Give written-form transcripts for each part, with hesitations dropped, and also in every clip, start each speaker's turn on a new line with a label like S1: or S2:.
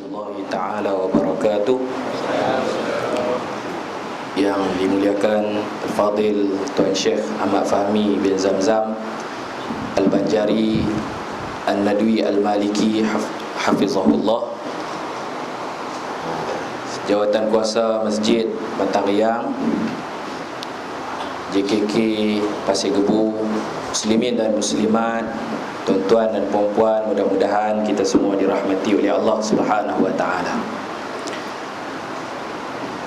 S1: warahmatullahi ta'ala wabarakatuh. Yang dimuliakan Fadil Tuan Syekh Ahmad Fahmi bin Zamzam Al-Banjari An-Nadwi Al-Maliki Hafizahullah, Jawatan Kuasa Masjid Batang Riang, JKK Pasir Gebu, Muslimin dan Muslimat, tuan-tuan dan puan-puan, mudah-mudahan kita semua dirahmati oleh Allah Subhanahu wa taala.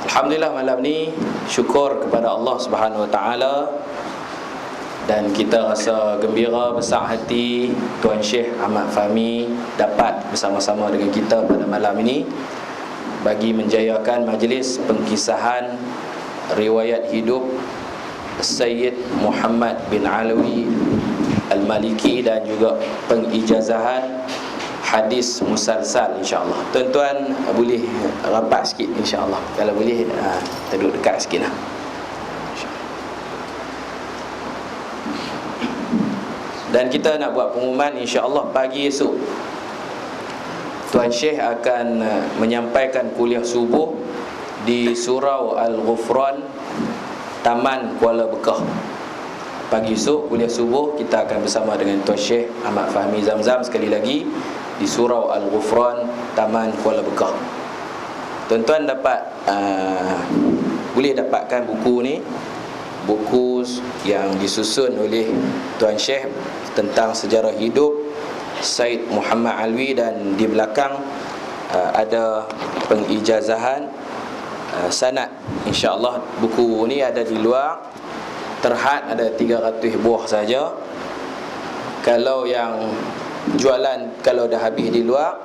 S1: Alhamdulillah, malam ni syukur kepada Allah Subhanahu wa taala, dan kita rasa gembira, besar hati Tuan Syekh Ahmad Fahmi dapat bersama-sama dengan kita pada malam ini bagi menjayakan majlis pengkisahan riwayat hidup Sayyid Muhammad bin Alawi Al-Maliki dan juga pengijazahan hadis musalsal, insya-Allah. Tuan-tuan boleh rapat sikit, insya-Allah. Kalau boleh kita duduk dekat sikit lah. Dan kita nak buat pengumuman, insya-Allah pagi esok Tuan Syekh akan menyampaikan kuliah subuh di Surau Al-Ghufran, Taman Kuala Bekah. Pagi esok kuliah subuh kita akan bersama dengan Tuan Syekh Ahmad Fahmi Zamzam sekali lagi di Surau Al-Ghufran, Taman Kuala Bekah. Tuan-tuan dapat boleh dapatkan buku ni, buku yang disusun oleh Tuan Syekh tentang sejarah hidup Said Muhammad Alwi, dan di belakang ada pengijazahan sanad. InsyaAllah buku ni ada di luar, terhad ada 300 buah saja. Kalau yang jualan, kalau dah habis di luar,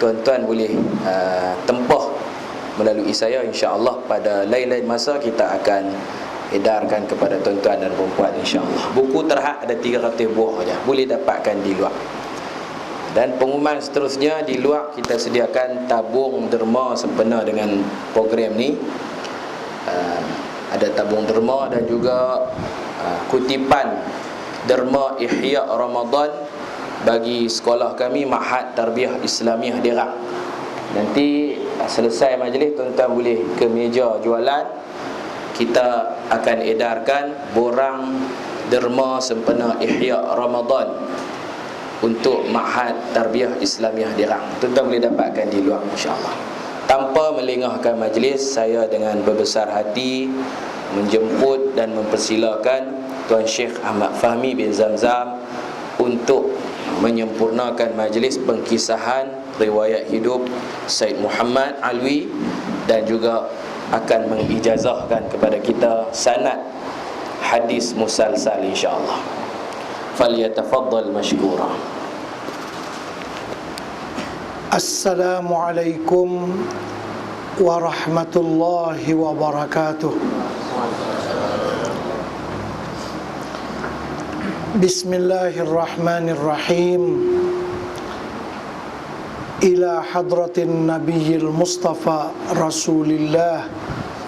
S1: tuan-tuan boleh tempah melalui saya. InsyaAllah pada lain-lain masa kita akan edarkan kepada tuan-tuan dan perempuan, insyaAllah. Buku terhad ada 300 buah saja, boleh dapatkan di luar. Dan pengumuman seterusnya, di luar kita sediakan tabung derma sempena dengan program ni. Ada tabung derma dan juga kutipan derma Ihya Ramadan bagi sekolah kami, Ma'had Tarbiyah Islamiah Dirang. Nanti selesai majlis, tuan-tuan boleh ke meja jualan. Kita akan edarkan borang derma sempena Ihya Ramadan untuk Ma'had Tarbiyah Islamiah Dirang. Tuan-tuan boleh dapatkan di luar, insya-Allah. Tanpa melengahkan majlis, saya dengan berbesar hati menjemput dan mempersilakan Tuan Syekh Ahmad Fahmi bin Zamzam untuk menyempurnakan majlis pengkisahan riwayat hidup Said Muhammad Alwi, dan juga akan mengijazahkan kepada kita sanad hadis musalsal, insya-Allah. Falyatafaddal mashkura.
S2: Assalamualaikum warahmatullahi wabarakatuh. Bismillahirrahmanirrahim. Ila hadratin nabiyil mustafa Rasulillah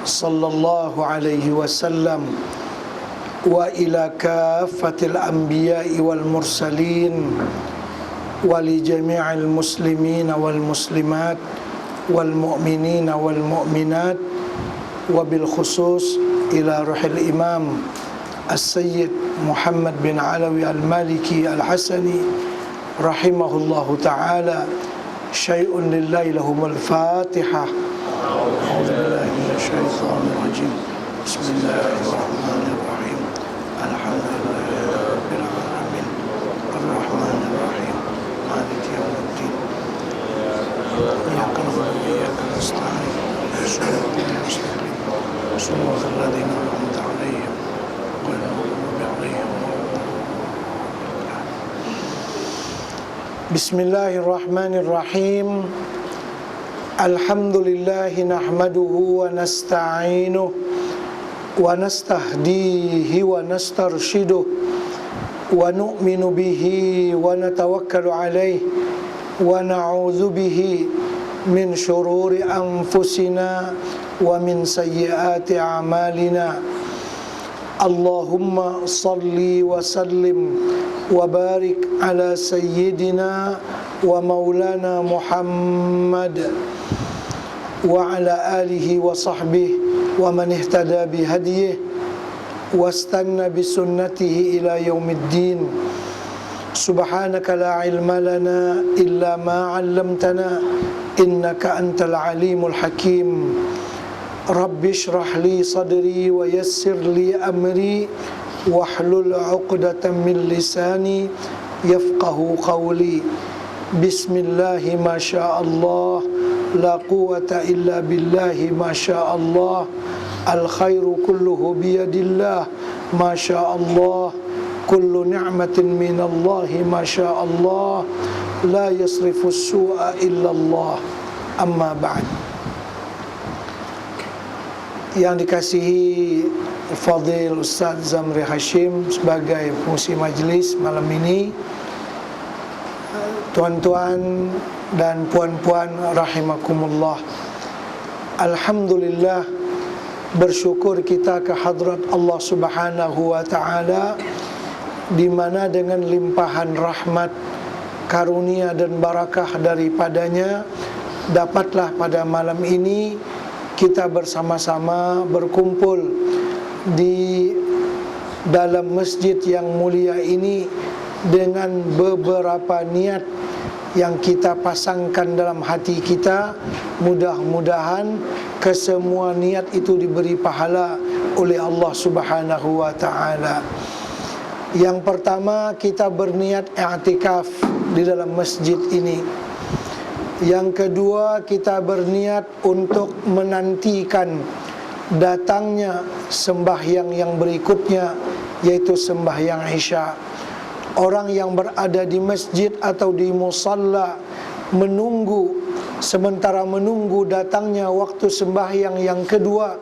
S2: sallallahu alaihi wasallam wa ila kaffatil anbiya'i wal mursalin wa li jami'il muslimina wal muslimat wal mu'minina wal mu'minat, wa bil khusus ila ruhil imam As-Sayyid Muhammad bin Alawi Al-Maliki Al-Hasani rahimahullahu ta'ala. Syai'un lillahi lahumul Fatihah. A'udzu billahi minasy syaithanir rajim. Bismillahirrahmanirrahim. Alhamdulillahi rabbil alamin. Ar-Rahmanir Rahim. Maliki yaumiddin. Iyyaka na'budu wa iyyaka nasta'in. Ihdinas mustaqim. Shiratal ladzina an'amta 'alaihim ghairil maghdubi 'alaihim. Bismillahirrahmanirrahim. Alhamdulillahi nahmaduhu wa nasta'inuhu wa nastahdihi wa nastarshiduhu wa nu'minu bihi wa natawakkalu alayhi wa na'udzu bihi min syururi anfusina wa min sayyiati a'malina. Allahumma salli wa sallim wa barik ala sayyidina wa maulana Muhammad wa ala alihi wa sahbihi wa man ihtada bihadiyih wastanna bisunnatihi ila yaumiddin. Subhanaka la ilma lana illa ma 'allamtana innaka antal alimul hakim. Rabbi shrah li sadri wa yassir li amri wahlul 'uqdatam min lisani yafqahu qawli. Bismillahi ma sya'allah, la quwwata illa billahi ma sya'allah. Al khairu kulluhu biyadillah ma sya'allah. Kullu ni'matin minallahi ma sya'allah. La yasrifu as-su'a illa Allah. Amma ba'd. Yang dikasihi Fadil Ustaz Zamri Hashim sebagai pengurusi majlis malam ini, tuan-tuan dan puan-puan rahimakumullah, alhamdulillah, bersyukur kita ke hadrat Allah Subhanahu wa ta'ala, di mana dengan limpahan rahmat, karunia dan barakah daripadanya, dapatlah pada malam ini kita bersama-sama berkumpul di dalam masjid yang mulia ini dengan beberapa niat yang kita pasangkan dalam hati kita. Mudah-mudahan kesemua niat itu diberi pahala oleh Allah Subhanahu wa ta'ala. Yang pertama, kita berniat i'tikaf di dalam masjid ini. Yang kedua, kita berniat untuk menantikan datangnya sembahyang yang berikutnya, yaitu sembahyang Isya. Orang yang berada di masjid atau di musalla menunggu, sementara menunggu datangnya waktu sembahyang yang kedua,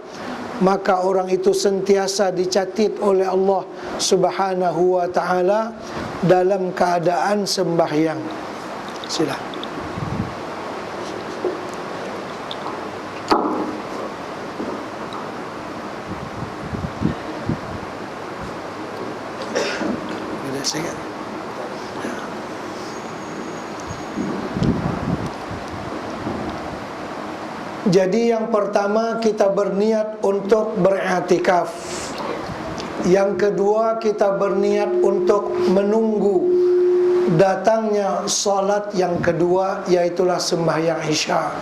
S2: maka orang itu sentiasa dicatat oleh Allah Subhanahu wa ta'ala dalam keadaan sembahyang. Silakan. Jadi yang pertama, kita berniat untuk beriktikaf. Yang kedua, kita berniat untuk menunggu datangnya salat yang kedua, yaitulah sembahyang Isya.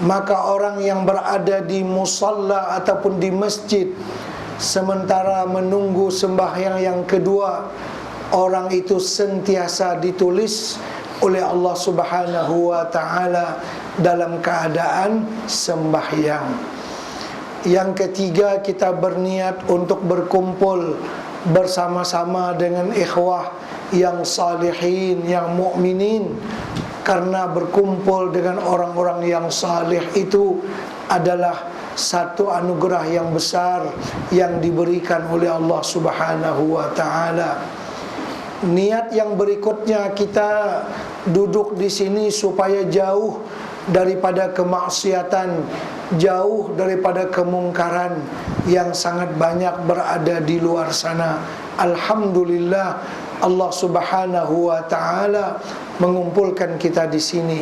S2: Maka orang yang berada di musalla ataupun di masjid sementara menunggu sembahyang yang kedua, orang itu sentiasa ditulis oleh Allah Subhanahu wa ta'ala dalam keadaan sembahyang. Yang ketiga, kita berniat untuk berkumpul bersama-sama dengan ikhwah yang salihin, yang mukminin, karena berkumpul dengan orang-orang yang salih itu adalah satu anugerah yang besar yang diberikan oleh Allah Subhanahu wa ta'ala. Niat yang berikutnya, kita duduk di sini supaya jauh daripada kemaksiatan, jauh daripada kemungkaran yang sangat banyak berada di luar sana. Alhamdulillah, Allah Subhanahu wa ta'ala mengumpulkan kita di sini.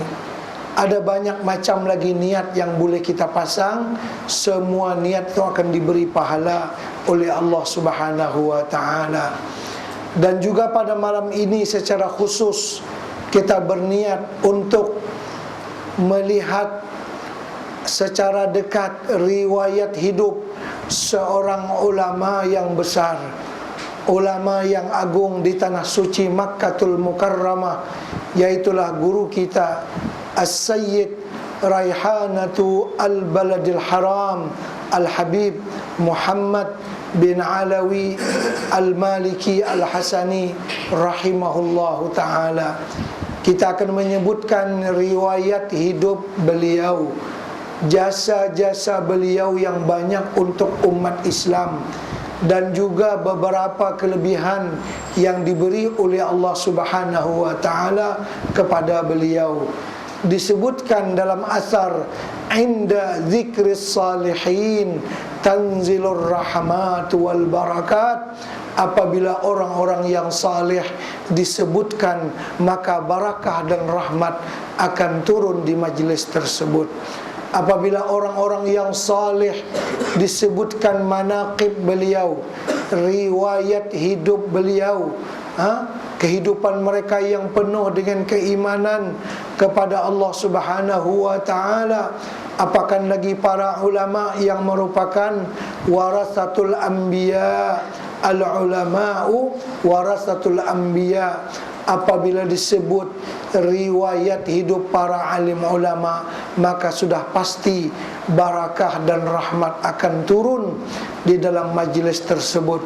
S2: Ada banyak macam lagi niat yang boleh kita pasang. Semua niat itu akan diberi pahala oleh Allah Subhanahu wa ta'ala. Dan juga pada malam ini secara khusus kita berniat untuk melihat secara dekat riwayat hidup seorang ulama yang besar, ulama yang agung di tanah suci Makkatul Mukarramah, yaitulah guru kita As-Sayyid Raihanatu Al-Baladil Haram Al-Habib Muhammad bin Alawi Al-Maliki Al-Hasani rahimahullahu ta'ala. Kita akan menyebutkan riwayat hidup beliau, jasa-jasa beliau yang banyak untuk umat Islam, dan juga beberapa kelebihan yang diberi oleh Allah Subhanahu wa ta'ala kepada beliau. Disebutkan dalam asar, inda zikris salihin tanzilur rahmatu wal barakat. Apabila orang-orang yang saleh disebutkan, maka barakah dan rahmat akan turun di majlis tersebut. Apabila orang-orang yang saleh disebutkan manaqib beliau, riwayat hidup beliau, kehidupan mereka yang penuh dengan keimanan kepada Allah Subhanahu wa taala, apakah lagi para ulama yang merupakan warasatul anbiya, al-ulama'u warasatul anbiya. Apabila disebut riwayat hidup para alim ulama, maka sudah pasti barakah dan rahmat akan turun di dalam majlis tersebut.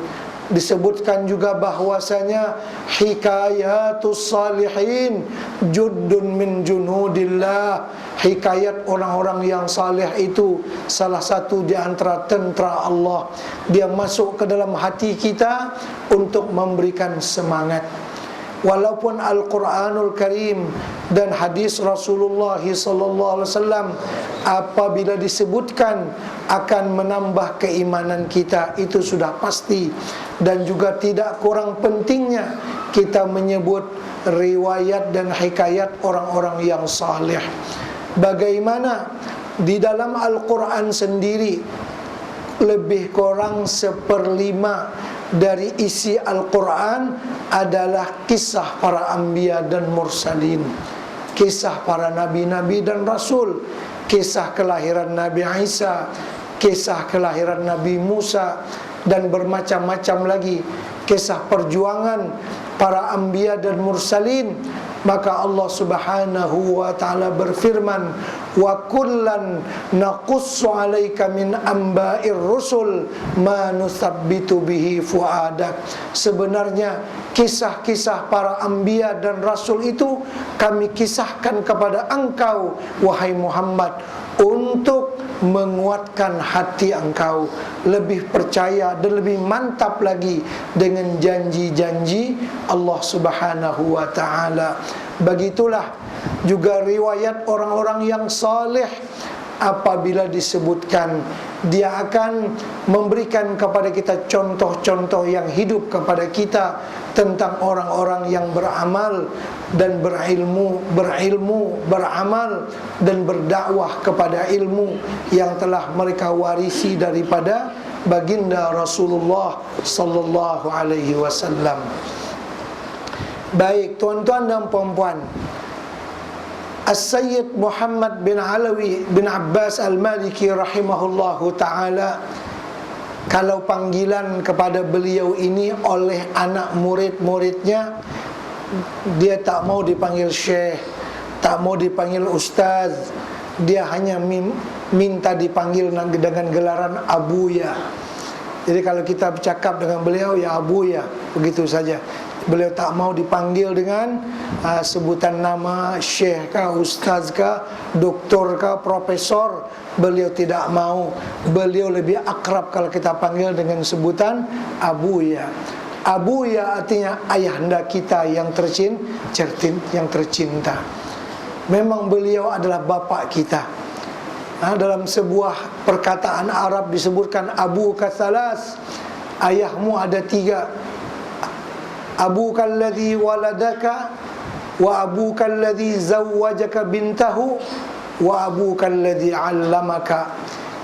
S2: Disebutkan juga bahwasanya hikayatus salihin juddun min junudillah. Hikayat orang-orang yang saleh itu salah satu di antara tentera Allah. Dia masuk ke dalam hati kita untuk memberikan semangat. Walaupun Al-Quranul Karim dan hadis Rasulullah SAW apabila disebutkan akan menambah keimanan kita, itu sudah pasti. Dan juga tidak kurang pentingnya kita menyebut riwayat dan hikayat orang-orang yang saleh. Bagaimana di dalam Al-Quran sendiri lebih kurang 1/5 dari isi Al-Quran adalah kisah para anbiya dan mursalin, kisah para nabi-nabi dan rasul, kisah kelahiran Nabi Isa, kisah kelahiran Nabi Musa, dan bermacam-macam lagi kisah perjuangan para anbiya dan mursalin. Maka Allah Subhanahu wa ta'ala berfirman, wa kullan naqussu 'alaika min amba'ir rusul ma nusabbitu bihi fuadak. Sebenarnya kisah-kisah para anbiya dan rasul itu kami kisahkan kepada engkau wahai Muhammad untuk menguatkan hati engkau, lebih percaya dan lebih mantap lagi dengan janji-janji Allah Subhanahu wa ta'ala. Begitulah juga riwayat orang-orang yang saleh. Apabila disebutkan, dia akan memberikan kepada kita contoh-contoh yang hidup kepada kita tentang orang-orang yang beramal dan berilmu, beramal dan berdakwah kepada ilmu yang telah mereka warisi daripada baginda Rasulullah sallallahu alaihi wasallam. Baik tuan-tuan dan puan-puan, As-Sayyid Muhammad bin Alawi bin Abbas Al-Maliki rahimahullahu ta'ala, kalau panggilan kepada beliau ini oleh anak murid-muridnya, dia tak mau dipanggil syekh, tak mau dipanggil ustaz. Dia hanya minta dipanggil dengan gelaran Abuya. Jadi kalau kita bercakap dengan beliau, ya Abuya, begitu saja. Beliau tak mau dipanggil dengan sebutan nama syekh kah, ustaz kah, doktor kah, profesor. Beliau tidak mau. Beliau lebih akrab kalau kita panggil dengan sebutan Abuya. Abuya artinya ayahanda kita yang tercinta. Memang beliau adalah bapak kita. Dalam sebuah perkataan Arab disebutkan Abu Kathalas, ayahmu ada 3. Abuka alladhi waladaka, wa abuka alladhi zawwajaka bintahu, wa abuka alladhi 'allamaka.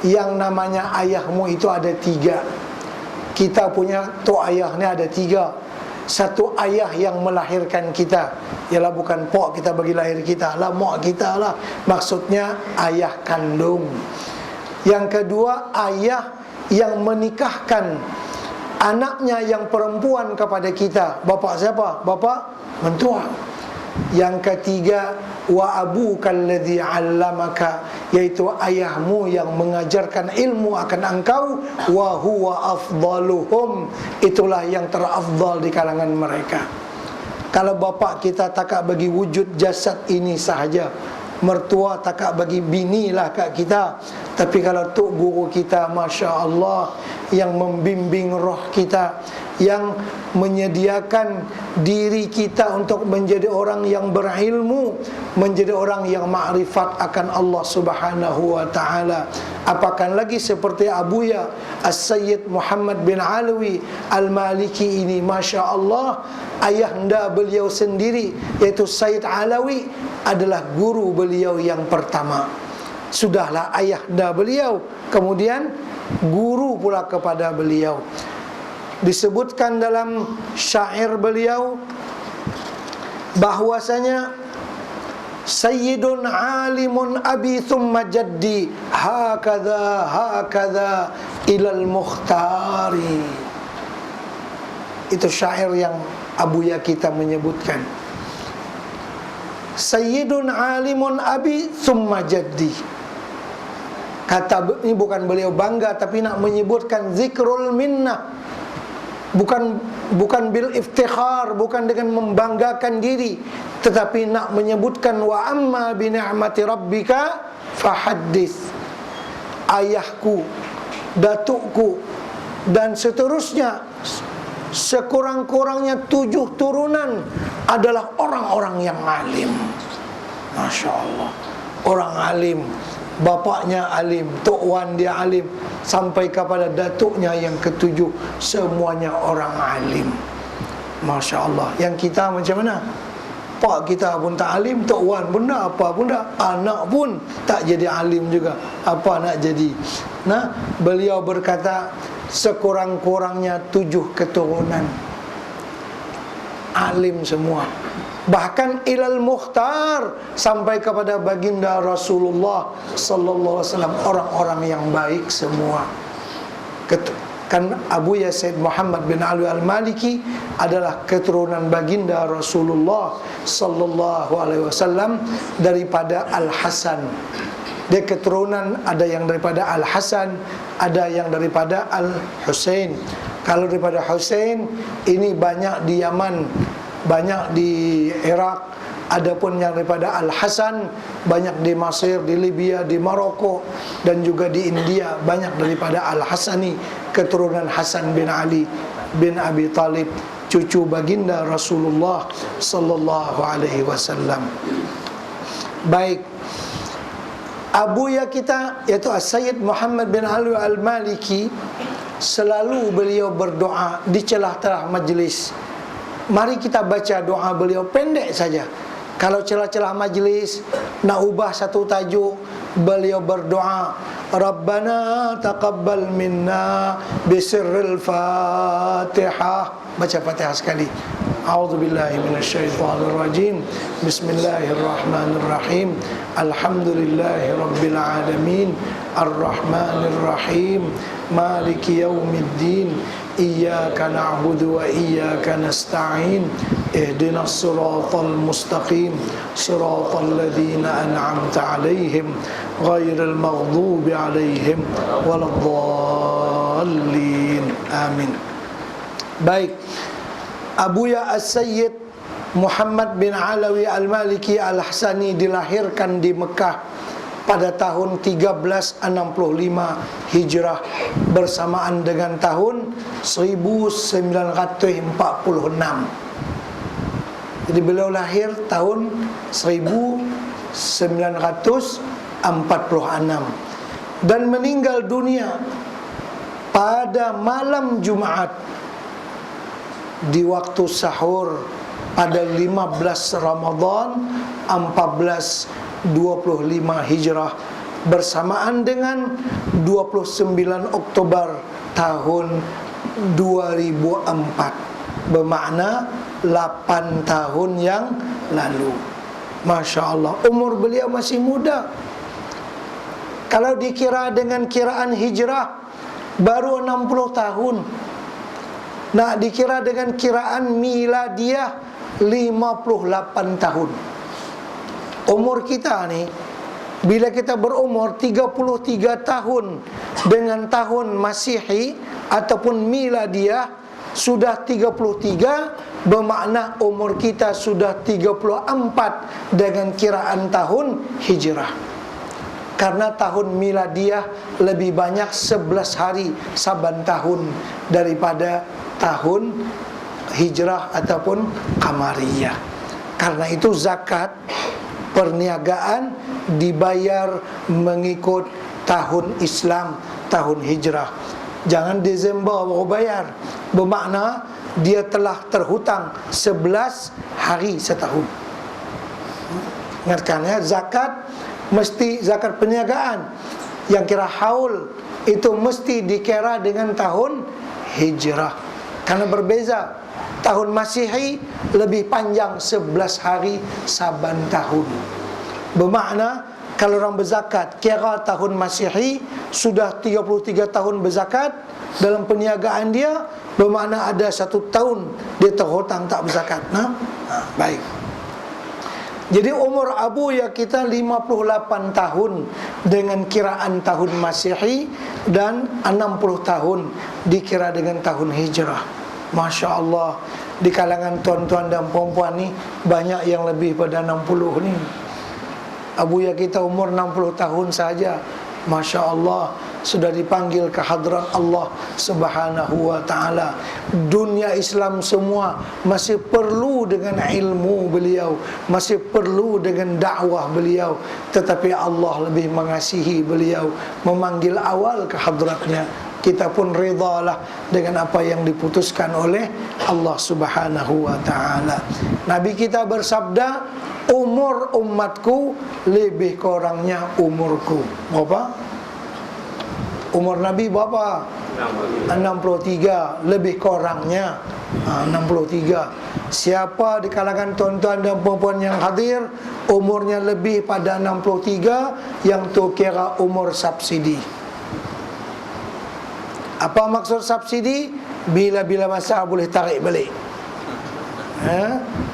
S2: Yang namanya ayahmu itu ada 3. Kita punya tok ayahnya ada 3. Satu ayah yang melahirkan kita, ialah bukan pok kita bagi lahir kita lah, mak kita lah, maksudnya ayah kandung. Yang kedua, ayah yang menikahkan anaknya yang perempuan kepada kita. Bapak siapa? Bapak mentua. Yang ketiga, wa abukal ladzi 'allamaka, yaitu ayahmu yang mengajarkan ilmu akan engkau. Wa huwa afdaluhum, itulah yang terafdal di kalangan mereka. Kalau bapak kita takak bagi wujud jasad ini sahaja, mertua takak bagi binilah kat kita. Tapi kalau tok guru kita, Masya Allah, yang membimbing roh kita, yang menyediakan diri kita untuk menjadi orang yang berilmu, menjadi orang yang ma'rifat akan Allah Subhanahu wa ta'ala, Apakan lagi seperti Abuya As-Sayyid Muhammad bin Alawi Al-Maliki ini, Masya Allah, ayahanda beliau sendiri yaitu Sayyid Alawi adalah guru beliau yang pertama. Sudahlah ayahanda beliau, kemudian guru pula kepada beliau. Disebutkan dalam syair beliau bahwasanya Sayyidun alimun abi thumma jaddi hakadha ilal mukhtari. Itu syair yang Abuya kita menyebutkan. Sayyidun alimun abi thumma jaddi. Kata ini bukan beliau bangga, tapi nak menyebutkan zikrul minnah. Bukan bil iftikhar, bukan dengan membanggakan diri, tetapi nak menyebutkan wa amma bi ni'mati rabbika fahaddits. Ayahku, datukku, dan seterusnya, sekurang-kurangnya 7 turunan adalah orang-orang yang alim. Masya Allah, orang alim. Bapaknya alim, Tok Wan dia alim, sampai kepada datuknya yang ke-7, semuanya orang alim. Masya Allah. Yang kita macam mana? Pak kita pun tak alim, Tok Wan pun tak, apa pun tak, anak pun tak jadi alim juga. Apa nak jadi? Nah, beliau berkata sekurang-kurangnya 7 keturunan alim semua. Bahkan ilal mukhtar, sampai kepada baginda Rasulullah sallallahu alaihi wasallam, orang-orang yang baik semua. Kan Abuya Sayyid Muhammad bin Ali Al-Maliki adalah keturunan baginda Rasulullah sallallahu alaihi wasallam daripada Al-Hasan. Dia keturunan ada yang daripada Al-Hasan, ada yang daripada Al-Husain. Kalau daripada Husain ini banyak di Yaman, banyak di Iraq. Adapun yang daripada Al-Hasan banyak di Mesir, di Libya, di Maroko, dan juga di India. Banyak daripada Al-Hasani, keturunan Hasan bin Ali bin Abi Talib, cucu baginda Rasulullah sallallahu alaihi wasallam. Baik, Abuya kita yaitu As-Sayyid Muhammad bin Ali Al-Maliki, selalu beliau berdoa di celah-celah majlis. Mari kita baca doa beliau, pendek saja. Kalau celah-celah majlis nak ubah satu tajuk, beliau berdoa, Rabbana taqabbal minna bisirril Fatihah. Baca Fatihah sekali. A'udzubillahi minasyaitonirrajim. Bismillahirrahmanirrahim. Alhamdulillahi rabbil alamin. Arrahmanirrahim. Maliki yaumiddin. Iyyaka na'budu wa iyyaka nasta'in. Ihdinas siratal mustaqim. Siratal ladzina an'amta 'alaihim ghairil maghdubi 'alaihim waladdallin. Amin. Baik, Abuya As-Sayyid Muhammad bin Alawi Al-Maliki Al-Hasani dilahirkan di Mekah pada tahun 1365 Hijrah, bersamaan dengan tahun 1946. Jadi beliau lahir tahun 1946 dan meninggal dunia pada malam Jumat di waktu sahur pada 15 Ramadan 1425 Hijrah, bersamaan dengan 29 Oktober tahun 2004, bermakna 8 tahun yang lalu. Masya Allah, umur beliau masih muda. Kalau dikira dengan kiraan hijrah baru 60 tahun. Nak dikira dengan kiraan miladiah 58 tahun. Umur kita ni, bila kita berumur 33 tahun dengan tahun Masihi ataupun miladiah sudah 33, bermakna umur kita sudah 34 dengan kiraan tahun hijrah. Karena tahun miladiah lebih banyak 11 hari saban tahun daripada tahun hijrah ataupun qamariyah. Karena itu zakat perniagaan dibayar mengikut tahun Islam, tahun hijrah. Jangan Desember baru bayar. Bermakna dia telah terhutang 11 hari setahun. Ingatkan ya, zakat mesti zakat perniagaan yang kira haul itu mesti dikira dengan tahun hijrah. Karena berbeza, tahun Masihi lebih panjang 11 hari saban tahun. Bermakna kalau orang berzakat kira tahun Masihi sudah 33 tahun berzakat dalam perniagaan dia, bermakna ada 1 tahun dia terhutang tak berzakat. Baik. Jadi umur Abu Ya kita 58 tahun dengan kiraan tahun Masihi dan 60 tahun dikira dengan tahun hijrah. Masya Allah, di kalangan tuan-tuan dan perempuan ni banyak yang lebih pada 60 ni. Abu Ya kita umur 60 tahun saja, Masya Allah, sudah dipanggil ke hadrat Allah Subhanahu wa ta'ala. Dunia Islam semua masih perlu dengan ilmu beliau, masih perlu dengan dakwah beliau, tetapi Allah lebih mengasihi beliau, memanggil awal ke hadratnya. Kita pun ridalah dengan apa yang diputuskan oleh Allah Subhanahu wa ta'ala. Nabi kita bersabda, umur umatku lebih kurangnya umurku. Berapa? Umur Nabi berapa? 63. Lebih kurangnya 63. Siapa di kalangan tuan-tuan dan perempuan yang hadir umurnya lebih pada 63, yang tu kira umur subsidi. Apa maksud subsidi? Bila-bila masa boleh tarik balik.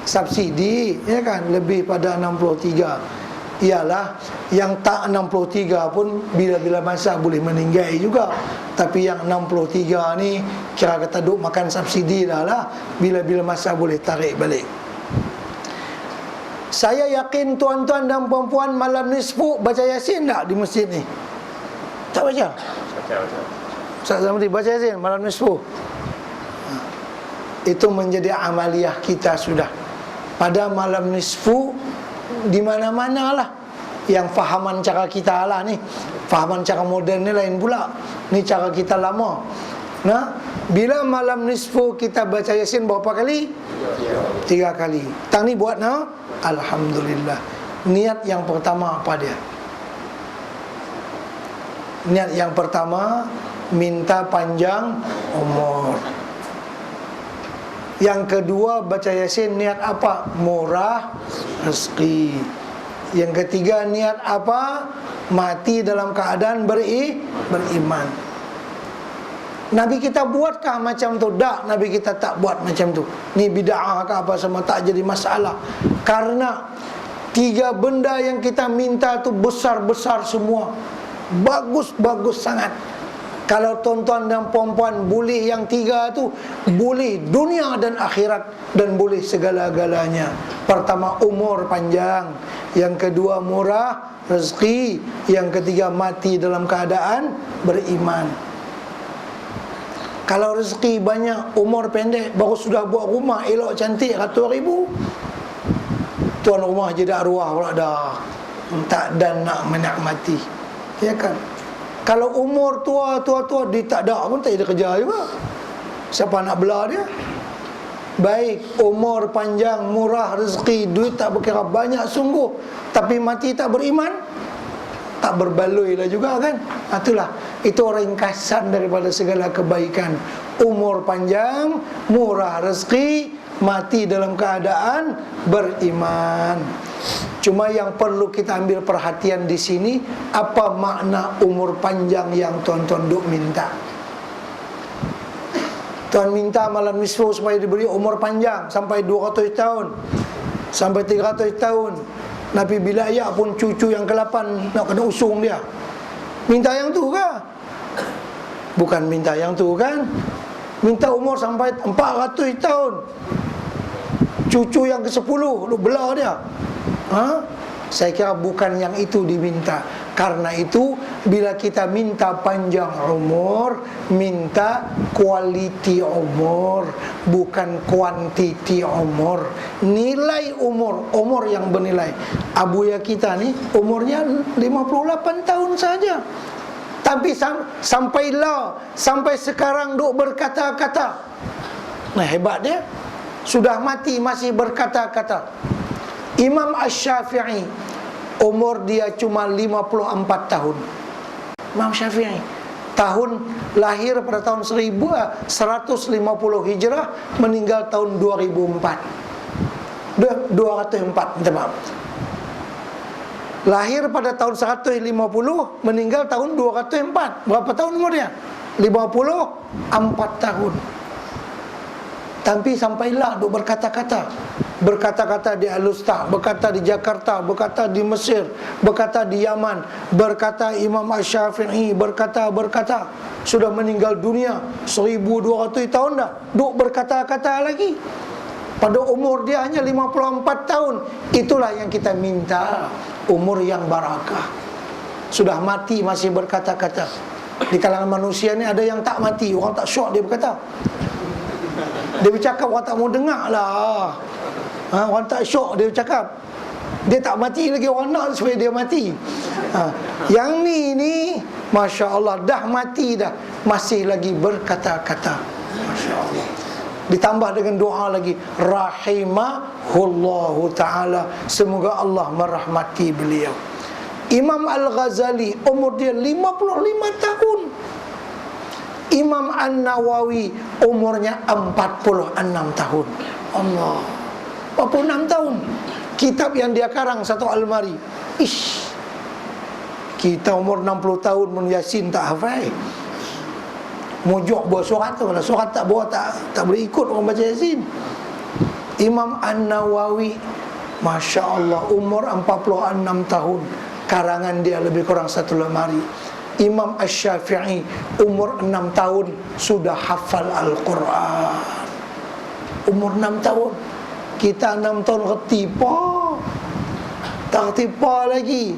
S2: Subsidi, ya kan, lebih pada 63. Ialah yang tak 63 pun bila-bila masa boleh meninggal juga. Tapi yang 63 ni kira kata duk makan subsidi dah lah, bila-bila masa boleh tarik balik. Saya yakin tuan-tuan dan perempuan malam nisfu baca Yasin tak di masjid ni? Tak baca? Ustaz Zamri baca Yasin malam nisfu. Itu menjadi amaliyah kita sudah. Pada malam nisfu di mana-mana lah. Yang fahaman cara kita lah ni, fahaman cara moden ni lain pula. Ni cara kita lama. Bila malam nisfu kita baca Yasin berapa kali? 3 kali. Tang ni buat alhamdulillah. Niat yang pertama apa dia? Niat yang pertama minta panjang umur. Yang kedua baca Yasin niat apa? Murah rezeki. Yang ketiga niat apa? Mati dalam keadaan beriman. Nabi kita buatkah macam tu? Tak, Nabi kita tak buat macam tu. Ni bid'ah ke apa semua tak jadi masalah. Karena 3 benda yang kita minta tu besar-besar semua. Bagus-bagus sangat. Kalau tuan-tuan dan perempuan boleh yang 3 tu, boleh dunia dan akhirat, dan boleh segala-galanya. Pertama umur panjang, yang kedua murah rezeki, yang ketiga mati dalam keadaan beriman. Kalau rezeki banyak, umur pendek, baru sudah buat rumah elok cantik ratus ribu, tuan rumah je dah arwah pula dah tak dan nak menikmati, ya kan? Kalau umur tua dia tak ada pun tak ada kerja juga. Siapa nak bela dia? Baik, umur panjang, murah rezeki, duit tak berkira banyak sungguh, tapi mati tak beriman, tak berbaloi lah juga kan. Itulah, itu ringkasan daripada segala kebaikan. Umur panjang, murah rezeki, mati dalam keadaan beriman. Cuma yang perlu kita ambil perhatian di sini, apa makna umur panjang yang tuan-tuan duk minta? Tuan minta malam nisfu supaya diberi umur panjang sampai 200 tahun, sampai 300 tahun. Nabi bila ayak pun cucu yang ke-8 nak kena usung dia. Minta yang tu ke? Bukan minta yang tu kan? Minta umur sampai 400 tahun. Cucu yang ke-10 lu belah dia. Saya kira bukan yang itu diminta. Karena itu bila kita minta panjang umur, minta kualiti umur, bukan kuantiti umur. Nilai umur yang bernilai. Abu Ya kita ni umurnya 58 tahun saja. Tapi sampai sekarang duk berkata-kata. Nah, hebat dia. Sudah mati masih berkata-kata. Imam Asy-Syafi'i, umur dia cuma 54 tahun. Imam Syafi'i tahun lahir pada tahun 1150 Hijrah, meninggal tahun 2004. 204, minta maaf. Lahir pada tahun 150, meninggal tahun 204. Berapa tahun umurnya? 54 tahun. Tapi sampailah duk berkata-kata. Berkata-kata di Al-Ustah, berkata di Jakarta, berkata di Mesir, berkata di Yaman, berkata Imam Asy-Syafi'i, berkata. Sudah meninggal dunia 1200 tahun dah, duk berkata-kata lagi. Pada umur dia hanya 54 tahun. Itulah yang kita minta, umur yang barakah. Sudah mati masih berkata-kata. Di kalangan manusia ni ada yang tak mati, orang tak syok dia berkata. Dia bercakap orang tak mau dengar lah. Orang tak syok dia bercakap. Dia tak mati lagi, orang nak supaya dia mati. Yang ni Masya Allah, dah mati dah, masih lagi berkata-kata. Masya Allah. Ditambah dengan doa lagi, rahimahullahu ta'ala, semoga Allah merahmati beliau. Imam Al-Ghazali, umur dia 55 tahun. Imam An-Nawawi, umurnya 46 tahun. Allah, 46 tahun. Kitab yang dia karang satu almari. Ish, kita umur 60 tahun mun Yasin tak hafal. Mojok bawa surat tu, kalau surat tak bawa tak boleh ikut orang baca Yasin. Imam An-Nawawi, Masya Allah, umur 46 tahun. Karangan dia lebih kurang satu lemari. Imam Asy-Syafi'i, umur 6 tahun sudah hafal Al-Quran. Umur 6 tahun. Kita 6 tahun ketipa, tak ketipa lagi.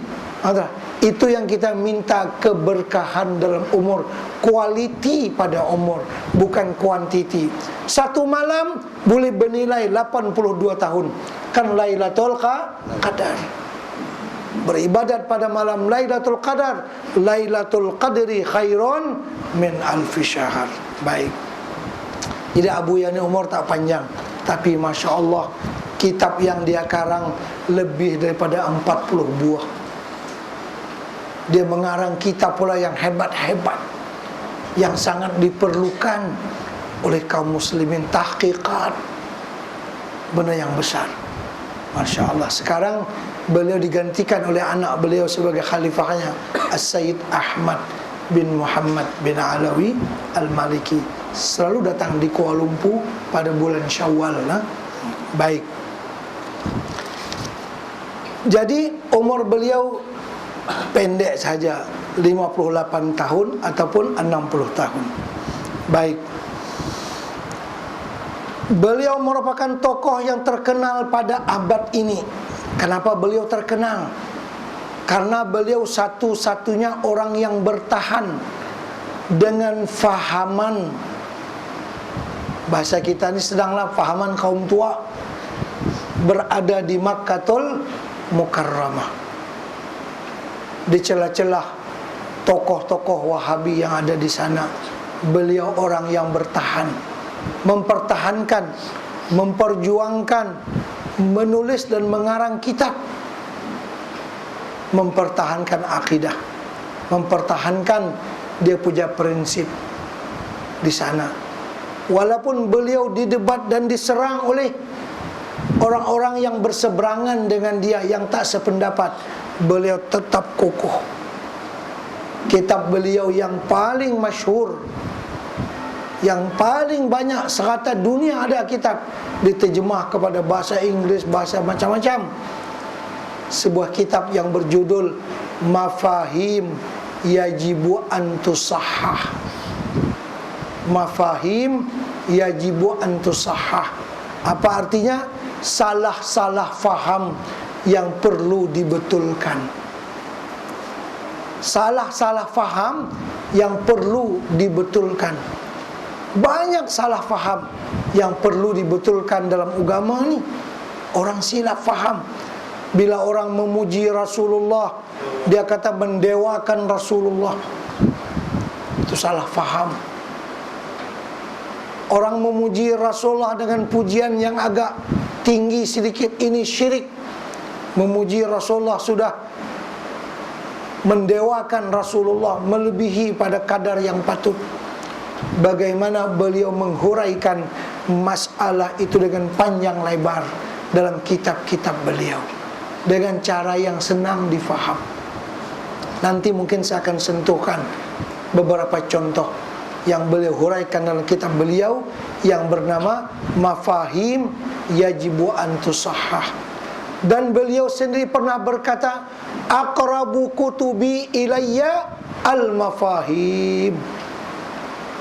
S2: Itu yang kita minta, keberkahan dalam umur, kualiti pada umur, bukan kuantiti. Satu malam boleh bernilai 82 tahun. Kan Lailatul Qadar. Beribadat pada malam Lailatul Qadar, Lailatul Qadri khairun min alfi syahr. Baik. Jadi Abu Yani umur tak panjang, tapi Masya Allah, kitab yang dia karang lebih daripada 40 buah. Dia mengarang kitab pula yang hebat-hebat, yang sangat diperlukan oleh kaum muslimin, tahqiqat, benda yang besar. Masya Allah. Sekarang beliau digantikan oleh anak beliau sebagai khalifahnya, As-Sayyid Ahmad bin Muhammad bin Alawi Al-Maliki. Selalu datang di Kuala Lumpur pada bulan Syawal. Baik. Jadi umur beliau pendek saja, 58 tahun ataupun 60 tahun. Baik. Beliau merupakan tokoh yang terkenal pada abad ini. Kenapa beliau terkenal? Karena beliau satu-satunya orang yang bertahan dengan fahaman, bahasa kita ni sedanglah fahaman kaum tua, berada di Makkatul Mukarramah, di celah-celah tokoh-tokoh Wahabi yang ada di sana. Beliau orang yang bertahan, mempertahankan, memperjuangkan, menulis dan mengarang kitab, mempertahankan akidah, mempertahankan dia punya prinsip di sana. Walaupun beliau didebat dan diserang oleh orang-orang yang berseberangan dengan dia, yang tak sependapat, beliau tetap kokoh. Kitab beliau yang paling masyhur, yang paling banyak serata dunia ada kitab, diterjemah kepada bahasa Inggeris, bahasa macam-macam. Sebuah kitab yang berjudul Mafahim Yajibu Antusahah. Mafahim Yajibu Antusahah. Apa artinya? Salah-salah faham yang perlu dibetulkan. Salah-salah faham yang perlu dibetulkan. Banyak salah faham yang perlu dibetulkan dalam agama ni. Orang silap faham. Bila orang memuji Rasulullah, dia kata mendewakan Rasulullah. salah faham. Orang memuji Rasulullah dengan pujian yang agak tinggi sedikit, ini syirik. Memuji Rasulullah sudah mendewakan Rasulullah melebihi pada kadar yang patut. Bagaimana beliau menghuraikan masalah itu dengan panjang lebar dalam kitab-kitab beliau, dengan cara yang senang difaham. Nanti mungkin saya akan sentuhkan beberapa contoh yang beliau huraikan dalam kitab beliau yang bernama Mafahim Yajibu an Tusahhah. Dan beliau sendiri pernah berkata, aqrabu kutubi ilayya al-mafahim.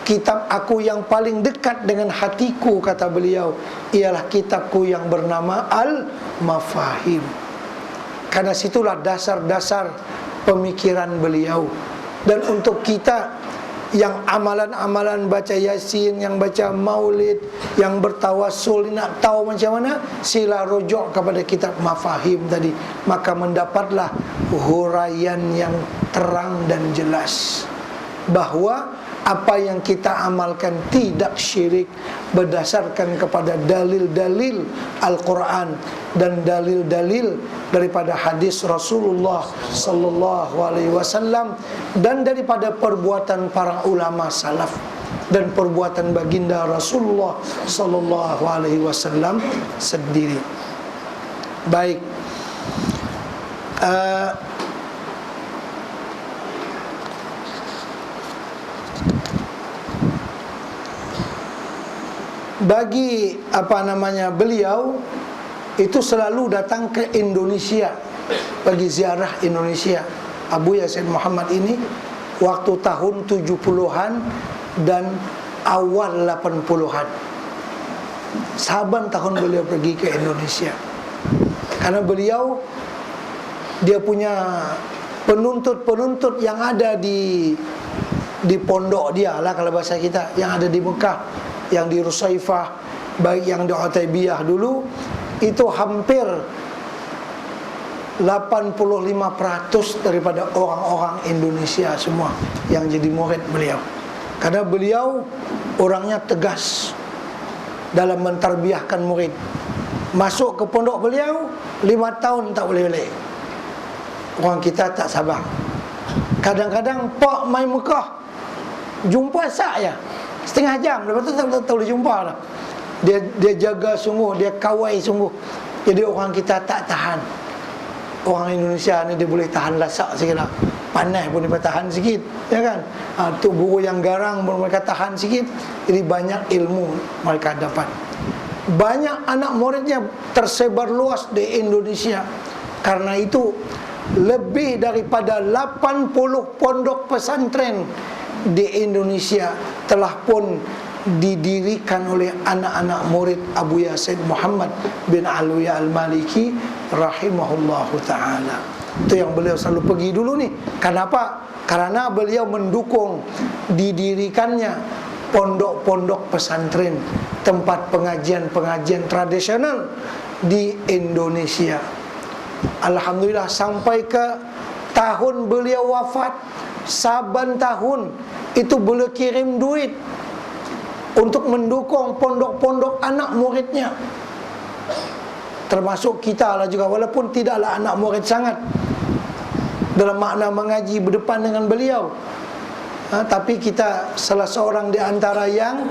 S2: Kitab aku yang paling dekat dengan hatiku, kata beliau, ialah kitabku yang bernama Al-Mafahim. Karena situlah dasar-dasar pemikiran beliau. Dan untuk kita yang amalan-amalan baca Yasin, yang baca Maulid, yang bertawassul, nak tahu macam mana, sila rujuk kepada kitab Mafahim tadi, maka mendapatlah huraian yang terang dan jelas bahawa apa yang kita amalkan tidak syirik, berdasarkan kepada dalil-dalil Al-Quran dan dalil-dalil daripada hadis Rasulullah sallallahu alaihi wasallam, dan daripada perbuatan para ulama salaf dan perbuatan baginda Rasulullah sallallahu alaihi wasallam sendiri. Baik, bagi beliau itu selalu datang ke Indonesia, bagi ziarah Indonesia. Abuya Said Muhammad ini waktu tahun 70-an dan awal 80-an, saban tahun beliau pergi ke Indonesia. Karena beliau, dia punya penuntut-penuntut yang ada di pondok dia lah, kalau bahasa kita, yang ada di Mekah, yang di Rusaifah, baik yang di Utaibiyah dulu, itu hampir 85% daripada orang-orang Indonesia semua yang jadi murid beliau. Karena beliau orangnya tegas dalam mentarbiahkan murid. Masuk ke pondok beliau 5 tahun tak boleh balik. Orang kita tak sabar. Kadang-kadang pak mai Mekah, jumpa saya setengah jam, lepas tu tak boleh jumpa dah. Dia jaga sungguh, dia kawai sungguh. Jadi orang kita tak tahan. Orang Indonesia ni dia boleh tahan lasak sikit lah. Panas pun dia tahan sikit, ya kan? Tu guru yang garang pun mereka tahan sikit. Jadi banyak ilmu mereka dapat. Banyak anak muridnya tersebar luas di Indonesia. Karena itu lebih daripada 80 pondok pesantren di Indonesia telah pun didirikan oleh anak-anak murid Abuya Said Muhammad bin Alwiya Al-Maliki rahimahullahu ta'ala. Itu yang beliau selalu pergi dulu ni. Kenapa? Karena beliau mendukung didirikannya pondok-pondok pesantren, tempat pengajian-pengajian tradisional di Indonesia. Alhamdulillah, sampai ke tahun beliau wafat, saban tahun itu beliau kirim duit untuk mendukung pondok-pondok anak muridnya, termasuk kita lah juga, walaupun tidaklah anak murid sangat dalam makna mengaji berdepan dengan beliau, tapi kita salah seorang di antara yang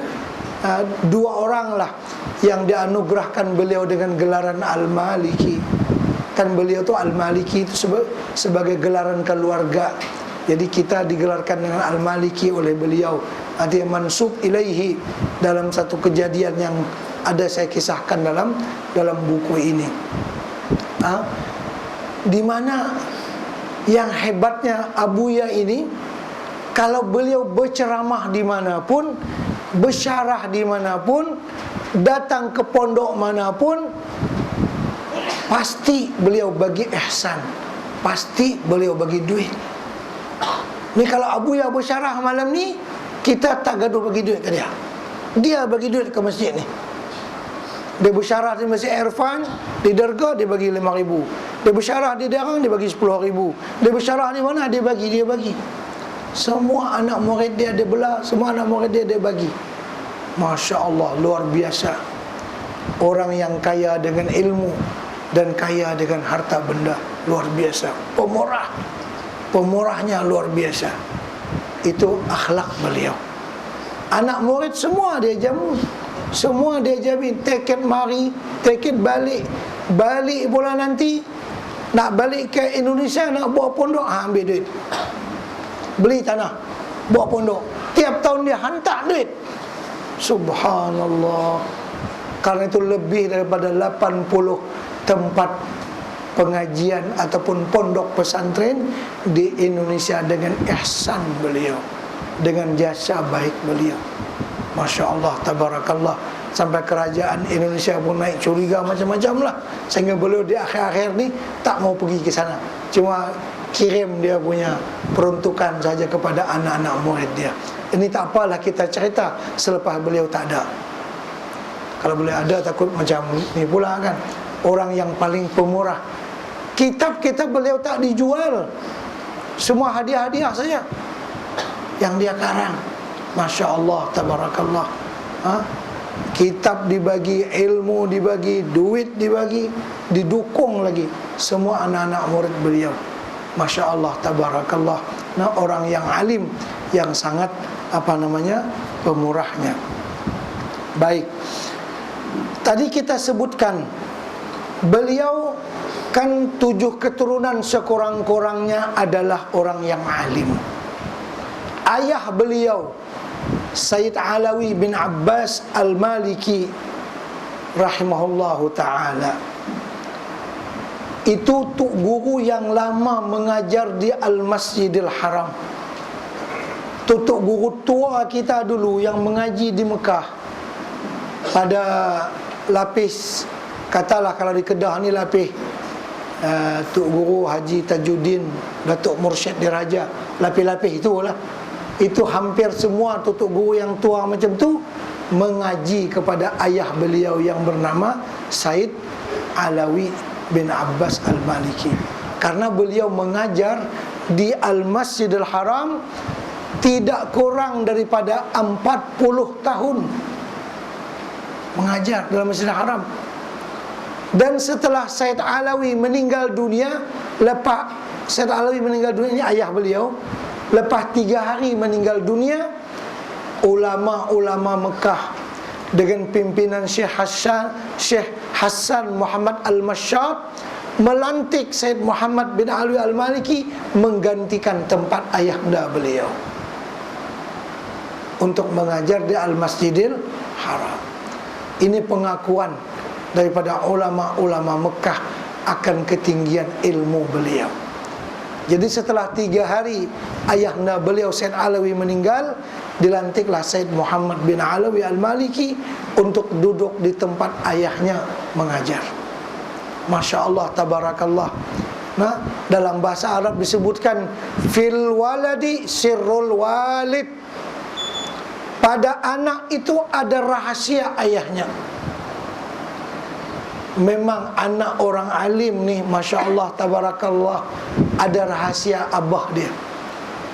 S2: 2 orang lah yang dianugerahkan beliau dengan gelaran Al-Maliki. Kan beliau tu Al-Maliki itu sebagai gelaran keluarga. Jadi kita digelarkan dengan Al-Maliki oleh beliau. Artinya mansub ilaihi, dalam satu kejadian yang ada saya kisahkan dalam buku ini. Di mana yang hebatnya Abuya ini, kalau beliau berceramah dimanapun, bersyarah dimanapun, datang ke pondok manapun, pasti beliau bagi ihsan, pasti beliau bagi duit. Ni kalau Abuya bersyarah malam ni, kita tak gaduh bagi duit ke dia. Dia bagi duit ke masjid ni. Dia bersyarah di Masjid Irfan, di Derga dia bagi 5,000. Dia bersyarah di Darang dia bagi 10,000. Dia bersyarah di mana dia bagi. Semua anak murid dia belah, semua anak murid dia bagi. Masya Allah, luar biasa. Orang yang kaya dengan ilmu dan kaya dengan harta benda, luar biasa. Pemurah, pemurahnya luar biasa. Itu akhlak beliau. Anak murid semua dia jamu, semua dia jamin. Tiket mari, tiket balik. Balik pula nanti nak balik ke Indonesia, nak buat pondok, ambil duit, beli tanah, buat pondok. Tiap tahun dia hantar duit. Subhanallah. Karena itu lebih daripada 80 tempat pengajian ataupun pondok pesantren di Indonesia dengan ihsan beliau, dengan jasa baik beliau. Masya Allah, tabarakallah. Sampai kerajaan Indonesia pun naik curiga macam-macam lah, sehingga beliau di akhir-akhir ni tak mau pergi ke sana, cuma kirim dia punya peruntukan saja kepada anak-anak murid dia. Ini tak apalah kita cerita selepas beliau tak ada. Kalau beliau ada takut macam ni pula kan. Orang yang paling pemurah. Kitab-kitab beliau tak dijual, semua hadiah-hadiah saja yang dia karang. Masya Allah, tabarakallah. Kitab dibagi, ilmu dibagi, duit dibagi, didukung lagi semua anak-anak murid beliau. Masya Allah, tabarakallah. Nah, orang yang alim, yang sangat pemurahnya. Baik, tadi kita sebutkan beliau kan 7 keturunan sekurang-kurangnya adalah orang yang alim. Ayah beliau Sayyid Alawi bin Abbas Al-Maliki rahimahullahu ta'ala, itu tuk guru yang lama mengajar di Al-Masjidil Haram. Tuk guru tua kita dulu yang mengaji di Mekah. Pada lapis, katalah kalau di Kedah ni lapis Tuk Guru Haji Tajuddin Datuk Mursyid Diraja, lapis-lapis itulah. Itu hampir semua tutuk guru yang tua macam tu mengaji kepada ayah beliau yang bernama Said Alawi bin Abbas Al-Maliki. Karena beliau mengajar di Al-Masjidil Haram tidak kurang daripada 40 tahun mengajar dalam Masjidil Haram. Dan setelah Said Alawi meninggal dunia, lepas Said Alawi meninggal dunia, ini ayah beliau, lepas 3 hari meninggal dunia, ulama-ulama Mekah dengan pimpinan Syekh Hassan Muhammad Al-Mashab melantik Said Muhammad bin Alawi Al-Maliki menggantikan tempat ayahanda beliau untuk mengajar di Al-Masjidil Haram. Ini pengakuan daripada ulama-ulama Mekah akan ketinggian ilmu beliau. Jadi setelah 3 hari ayahanda beliau Said Alawi meninggal, dilantiklah Said Muhammad bin Alawi Al-Maliki untuk duduk di tempat ayahnya mengajar. Masya Allah, tabarakallah. Nah, dalam bahasa Arab disebutkan fil waladi sirrul walid. Pada anak itu ada rahasia ayahnya. Memang anak orang alim ni, Masya Allah, tabarakallah, ada rahasia abah dia.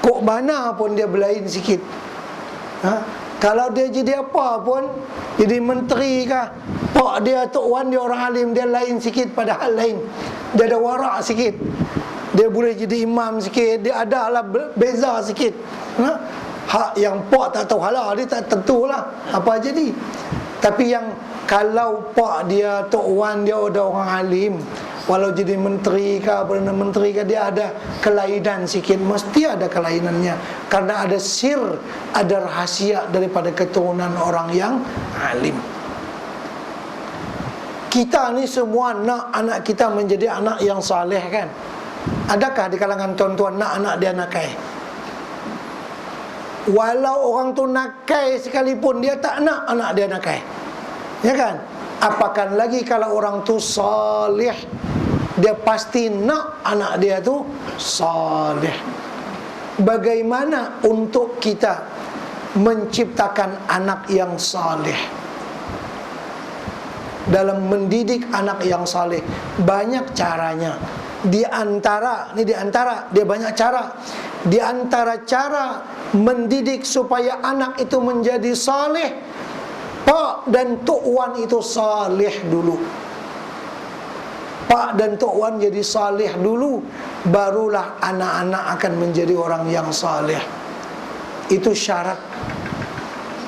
S2: Kok mana pun dia berlain sikit. Kalau dia jadi apa pun, jadi menteri kah, pak dia, Tok Wan dia orang alim, dia lain sikit pada hal lain. Dia ada warak sikit, dia boleh jadi imam sikit, dia ada lah beza sikit. Hak yang pak tak tahu halal, dia tak tentulah apa jadi. Tapi yang kalau pak dia, Tok Wan dia ada orang alim, walau jadi menteri kah, Perdana Menteri kah, dia ada kelainan sikit, mesti ada kelainannya. Karena ada sir, ada rahasia daripada keturunan orang yang alim. Kita ni semua nak anak kita menjadi anak yang saleh kan? Adakah di kalangan tuan-tuan nak anak dia nakai? Walau orang tu nakai sekalipun, dia tak nak anak dia nakai, ya kan? Apakan lagi kalau orang tu salih, dia pasti nak anak dia tu salih. Bagaimana untuk kita menciptakan anak yang salih? Dalam mendidik anak yang salih banyak caranya. Di antara dia banyak cara. Di antara cara mendidik supaya anak itu menjadi saleh, pak dan tok wan itu saleh dulu. Pak dan tok wan jadi saleh dulu, barulah anak-anak akan menjadi orang yang saleh. Itu syarat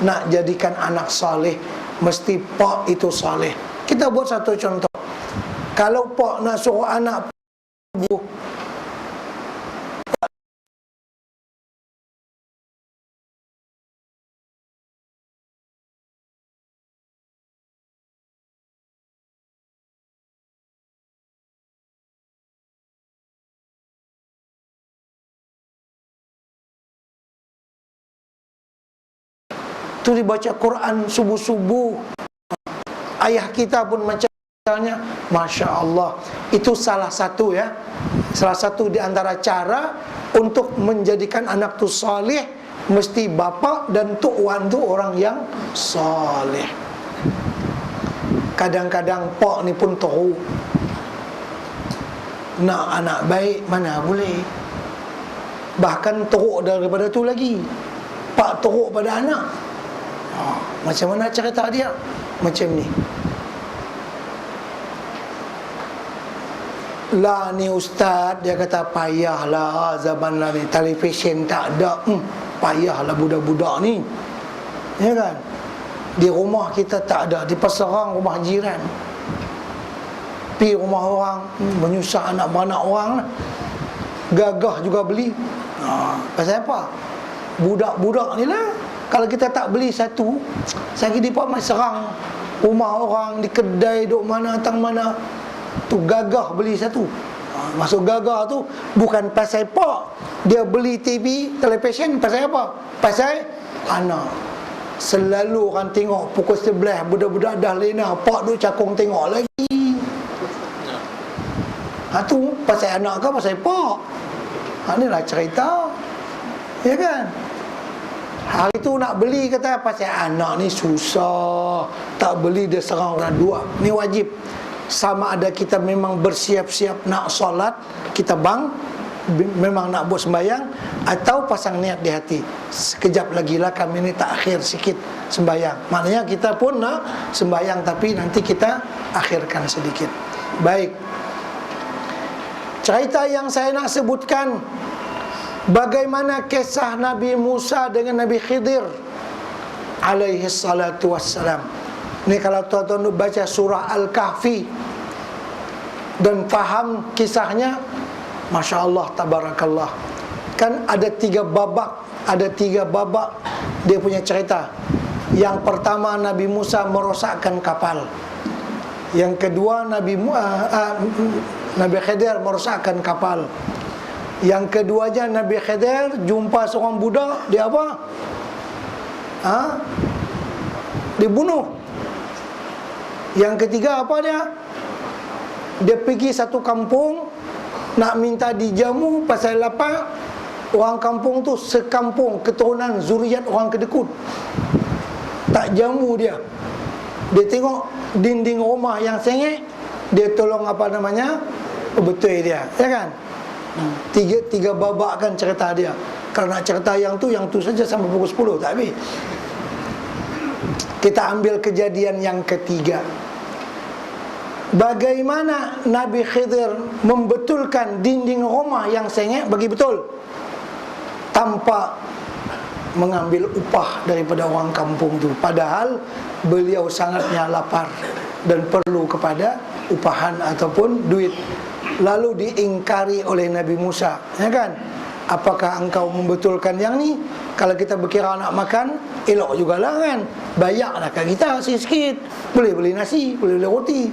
S2: nak jadikan anak saleh, mesti pak itu saleh. Kita buat satu contoh. Kalau pak nak suruh anak tu dibaca Quran subuh-subuh, ayah kita pun macamnya, Masya Allah. Itu salah satu ya, salah satu di antara cara untuk menjadikan anak tu saleh, mesti bapa dan tok wan tu orang yang saleh. Kadang-kadang pak ni pun tahu nak anak baik mana boleh, bahkan teruk daripada tu lagi, pak teruk pada anak. Macam mana cerita dia? Macam ni. Lah ni ustaz, dia kata payahlah zaman lah ni, televisen tak ada. Payahlah budak-budak ni, ya kan? Di rumah kita tak ada, di pasaran rumah jiran, pi rumah orang, menyusah anak beranak orang lah. Gagah juga beli. Pasal apa? Budak-budak ni lah. Kalau kita tak beli satu, saya kira dia mai serang rumah orang, di kedai duk mana tang mana, tu gagah beli satu. Masuk gagah tu bukan pasal pak dia beli TV, televisyen, pasal apa? Pasal anak. Selalu orang tengok pukul 11 budak-budak dah lena, pak duk cakung tengok lagi. Tu pasal anak ke pasal pak? Inilah cerita, ya kan? Hari tu nak beli, kata pasal anak ni susah, tak beli dia serang orang dua. Ni wajib. Sama ada kita memang bersiap-siap nak solat, kita memang nak buat sembahyang, atau pasang niat di hati, sekejap lagi lah kami ni takhir sikit sembahyang. Maknanya kita pun nak sembahyang, tapi nanti kita akhirkan sedikit. Baik, cerita yang saya nak sebutkan, bagaimana kisah Nabi Musa dengan Nabi Khidir alaihi salatu wassalam. Ni kalau tuan-tuan baca surah Al-Kahfi dan faham kisahnya, Masya Allah, tabarakallah. Kan ada 3 babak, ada 3 babak dia punya cerita. Yang pertama, Nabi Musa merosakkan kapal. Yang kedua, Nabi Khidir merosakkan kapal. Yang keduanya, Nabi Khidir jumpa seorang budak, dia apa? Dibunuh. Yang ketiga apa dia? Dia pergi satu kampung nak minta dijamu pasal lapar. Orang kampung tu sekampung keturunan zuriat orang kedekut, tak jamu dia. Dia tengok dinding rumah yang sengit, dia tolong apa namanya, betul dia, ya kan? Tiga babak kan cerita dia. Kerana cerita yang tu saja sampai pukul 10 tak habis. Kita ambil kejadian yang ketiga. Bagaimana Nabi Khidir membetulkan dinding rumah yang sengit bagi betul, tanpa mengambil upah daripada orang kampung tu. Padahal beliau sangatnya lapar dan perlu kepada upahan ataupun duit. Lalu diingkari oleh Nabi Musa, ya kan? Apakah engkau membetulkan yang ni? Kalau kita berkira nak makan, elok jugalah kan, bayarlah kat kita sikit-sikit, boleh beli nasi, boleh beli roti.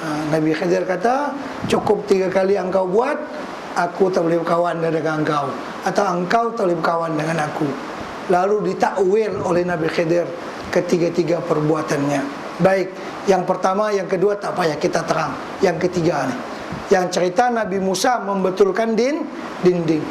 S2: Nabi Khidir kata, cukup 3 kali engkau buat, aku tak boleh berkawan dengan engkau, atau engkau tak boleh berkawan dengan aku. Lalu ditakwil oleh Nabi Khidir ketiga-tiga perbuatannya. Baik, yang pertama, yang kedua tak payah kita terang. Yang ketiga ni, yang cerita Nabi Musa membetulkan dinding.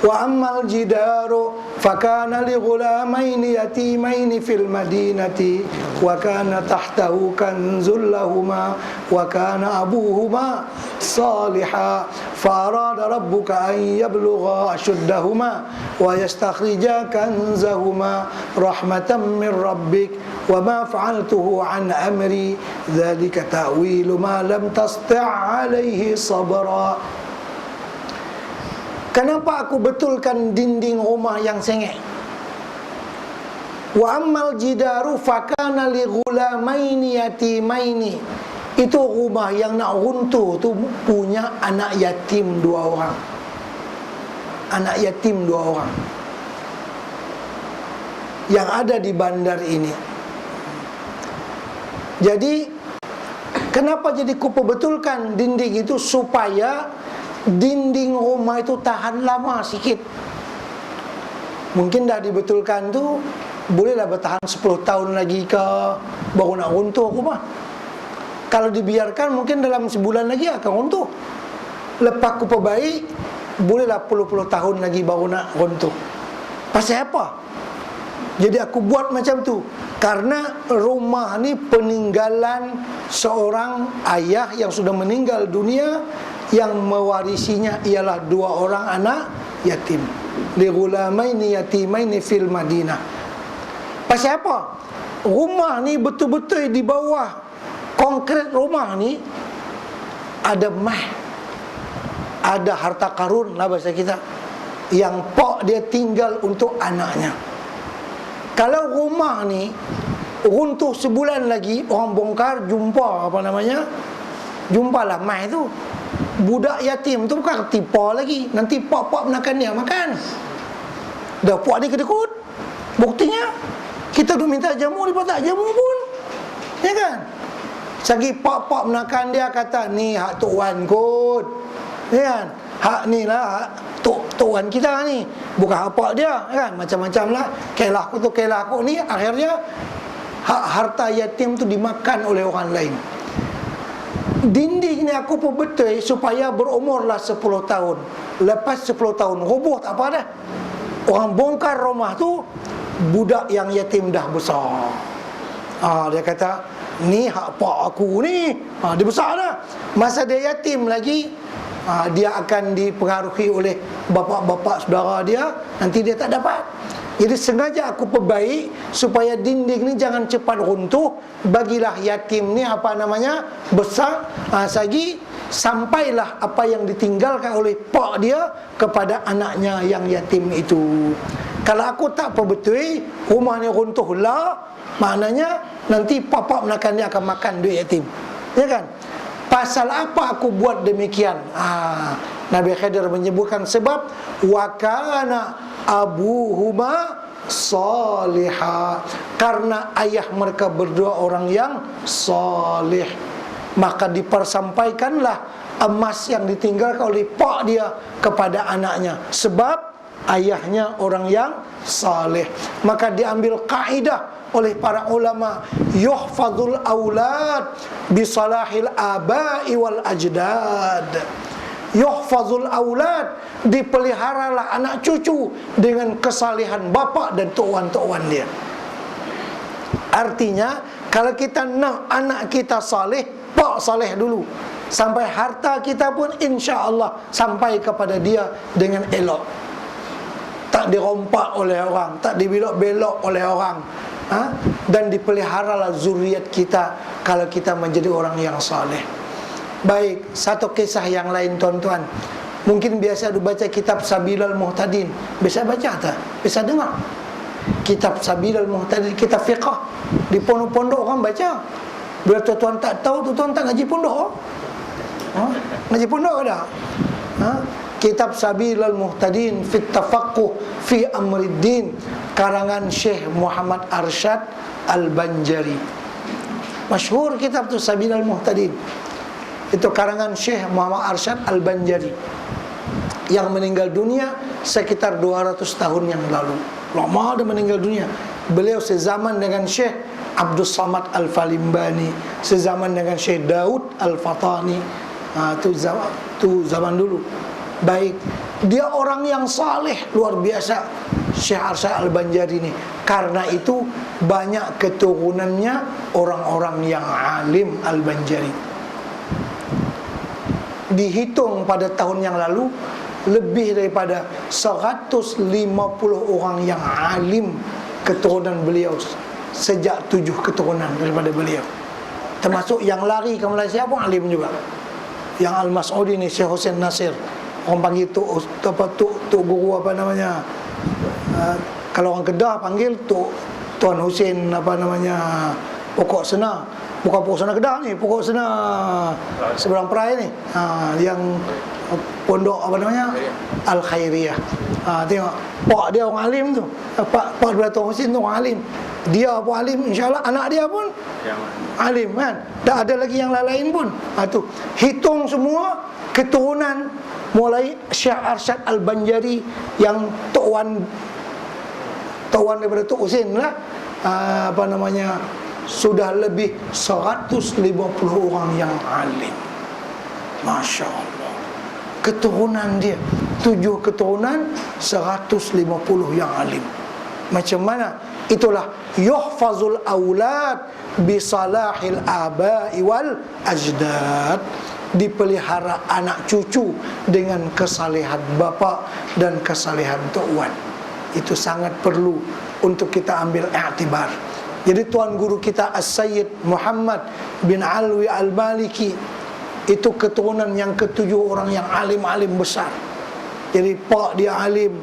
S2: Wa ammal jidaru fakana li ghulamaini yatimaini fil madinati wa kana tahtahu kanzul lahumā wa kana abuhuma salihā فأراد ربك أن يبلغا أشدهما ويستخرجا كنزهما رحمة من ربك وما فعلته عن أمري ذلك تأويل ما لم تستطع عليه صبرا. Kenapa aku betulkan dinding rumah yang sengit? Wa ammal jidaru fakana li ghulamaini yatimaini. Itu rumah yang nak runtuh tu punya anak yatim 2 orang. Anak yatim 2 orang yang ada di bandar ini. Jadi kenapa jadi ku betulkan dinding itu? Supaya dinding rumah itu tahan lama sikit. Mungkin dah dibetulkan tu bolehlah bertahan 10 tahun lagi ke, baru nak runtuh rumah. Kalau dibiarkan mungkin dalam sebulan lagi akan runtuh. Lepas ku perbaik, bolehlah puluh-puluh tahun lagi baru nak runtuh. Pasal apa? Jadi aku buat macam tu karena rumah ni peninggalan seorang ayah yang sudah meninggal dunia, yang mewarisinya ialah 2 orang anak yatim. Li ghulamaini yatimaini fil Madinah. Pasal apa? Rumah ni betul-betul di bawah konkret rumah ni ada ada harta karun lah bahasa kita, yang pak dia tinggal untuk anaknya. Kalau rumah ni runtuh sebulan lagi, orang bongkar, jumpa apa namanya, jumpalah mai tu budak yatim tu, bukan tipa lagi. Nanti pak-pak menakan dia makan. Dah pak ni kedekut. Buktinya kita duk minta jamu, dia tak jamu pun, ya kan? Sagi pak-pak menakan dia, kata ni hak Tok Wan kot, ya kan? Hak ni lah hak Tok Wan kita ni, bukan hak pak dia, ya kan? Macam-macam lah. Kelah aku ni, akhirnya hak harta yatim tu dimakan oleh orang lain. Dinding ni aku pun betul supaya berumurlah 10 tahun. Lepas 10 tahun roboh tak apa dah. Orang bongkar rumah tu, budak yang yatim dah besar. Dia kata, ni hak pak aku ni. Dia besar dah. Masa dia yatim lagi, dia akan dipengaruhi oleh bapa-bapa saudara dia, nanti dia tak dapat. Jadi sengaja aku perbaik supaya dinding ni jangan cepat runtuh. Bagilah yatim ni apa namanya, besar, sagi sampailah apa yang ditinggalkan oleh pak dia kepada anaknya yang yatim itu. Kalau aku tak perbetul, rumah ni runtuh lah, maknanya nanti papa menakan dia akan makan duit yatim, ya kan? Pasal apa aku buat demikian? Nabi Khidir menyebutkan sebab wa kana abuhuma salihah, karena ayah mereka berdua orang yang salih, maka dipersampaikanlah emas yang ditinggalkan oleh pak dia kepada anaknya sebab ayahnya orang yang salih. Maka diambil kaidah oleh para ulama, yuhfazul aulad bisalahil abai wal ajdad. Yuhfazul aulad, dipeliharalah anak cucu dengan kesalihan bapa dan tok-wan dia. Artinya kalau kita nak anak kita saleh, pak saleh dulu, sampai harta kita pun insya-Allah sampai kepada dia dengan elok, tak dirompak oleh orang, tak dibelok-belok oleh orang, dan dipeliharalah zuriat kita kalau kita menjadi orang yang saleh. Baik, satu kisah yang lain tuan-tuan. Mungkin biasa baca kitab Sabilul Muhtadin. Biasa baca tak? Biasa dengar kitab Sabilul Muhtadin, kitab fiqh. Di pondok-pondok orang baca. Bila tuan-tuan tak tahu, tuan-tuan tak ngaji pondok. Ngaji pondok ada. Kitab Sabilul Muhtadin fit tafaqquh fi amriddin, karangan Syekh Muhammad Arsyad Al-Banjari. Masyhur kitab tu Sabilul Muhtadin. Itu karangan Syekh Muhammad Arsyad Al-Banjari yang meninggal dunia sekitar 200 tahun yang lalu. Lama dia meninggal dunia. Beliau sezaman dengan Syekh Abdul Samad Al-Falimbani, sezaman dengan Syekh Daud Al-Fatani. Itu zaman dulu. Baik, dia orang yang saleh luar biasa, Syekh Arsyad Al-Banjari ini. Karena itu banyak keturunannya orang-orang yang alim Al-Banjari. dihitung pada tahun yang lalu lebih daripada 150 orang yang alim keturunan beliau sejak 7 keturunan daripada beliau. Termasuk yang lari ke Malaysia pun alim juga. Yang Al-Mas'udi ni, Syekh Hussein Nasir, orang panggil tuk guru apa namanya, kalau orang Kedah panggil Tuan Hussein apa namanya, Pokok Sena. Bukan Pokok Sena Kedah ni, Pokok Sena seberang Perai ni, yang pondok apa namanya, Al-Khairiyah. Tengok pak dia orang alim tu, pak daripada Tuan Hussein tu orang alim. Dia pun alim, insyaAllah anak dia pun alim kan. Tak ada lagi yang lain pun. Tu hitung semua keturunan, mulai Syekh Arsyad Al-Banjari yang Tok Wan daripada Tok Husin lah, apa namanya, sudah lebih 150 orang yang alim. Masya Allah. Keturunan dia 7 keturunan, 150 yang alim. Macam mana? Itulah yuhfazul aulad bisalahil aba'i wal ajdad. Dipelihara anak cucu dengan kesalehan bapa dan kesalehan tok wan. Itu sangat perlu untuk kita ambil iktibar. Jadi tuan guru kita As-Sayyid Muhammad bin Alwi Al-Maliki itu keturunan yang ke-7 orang yang alim-alim besar. Jadi pak dia alim,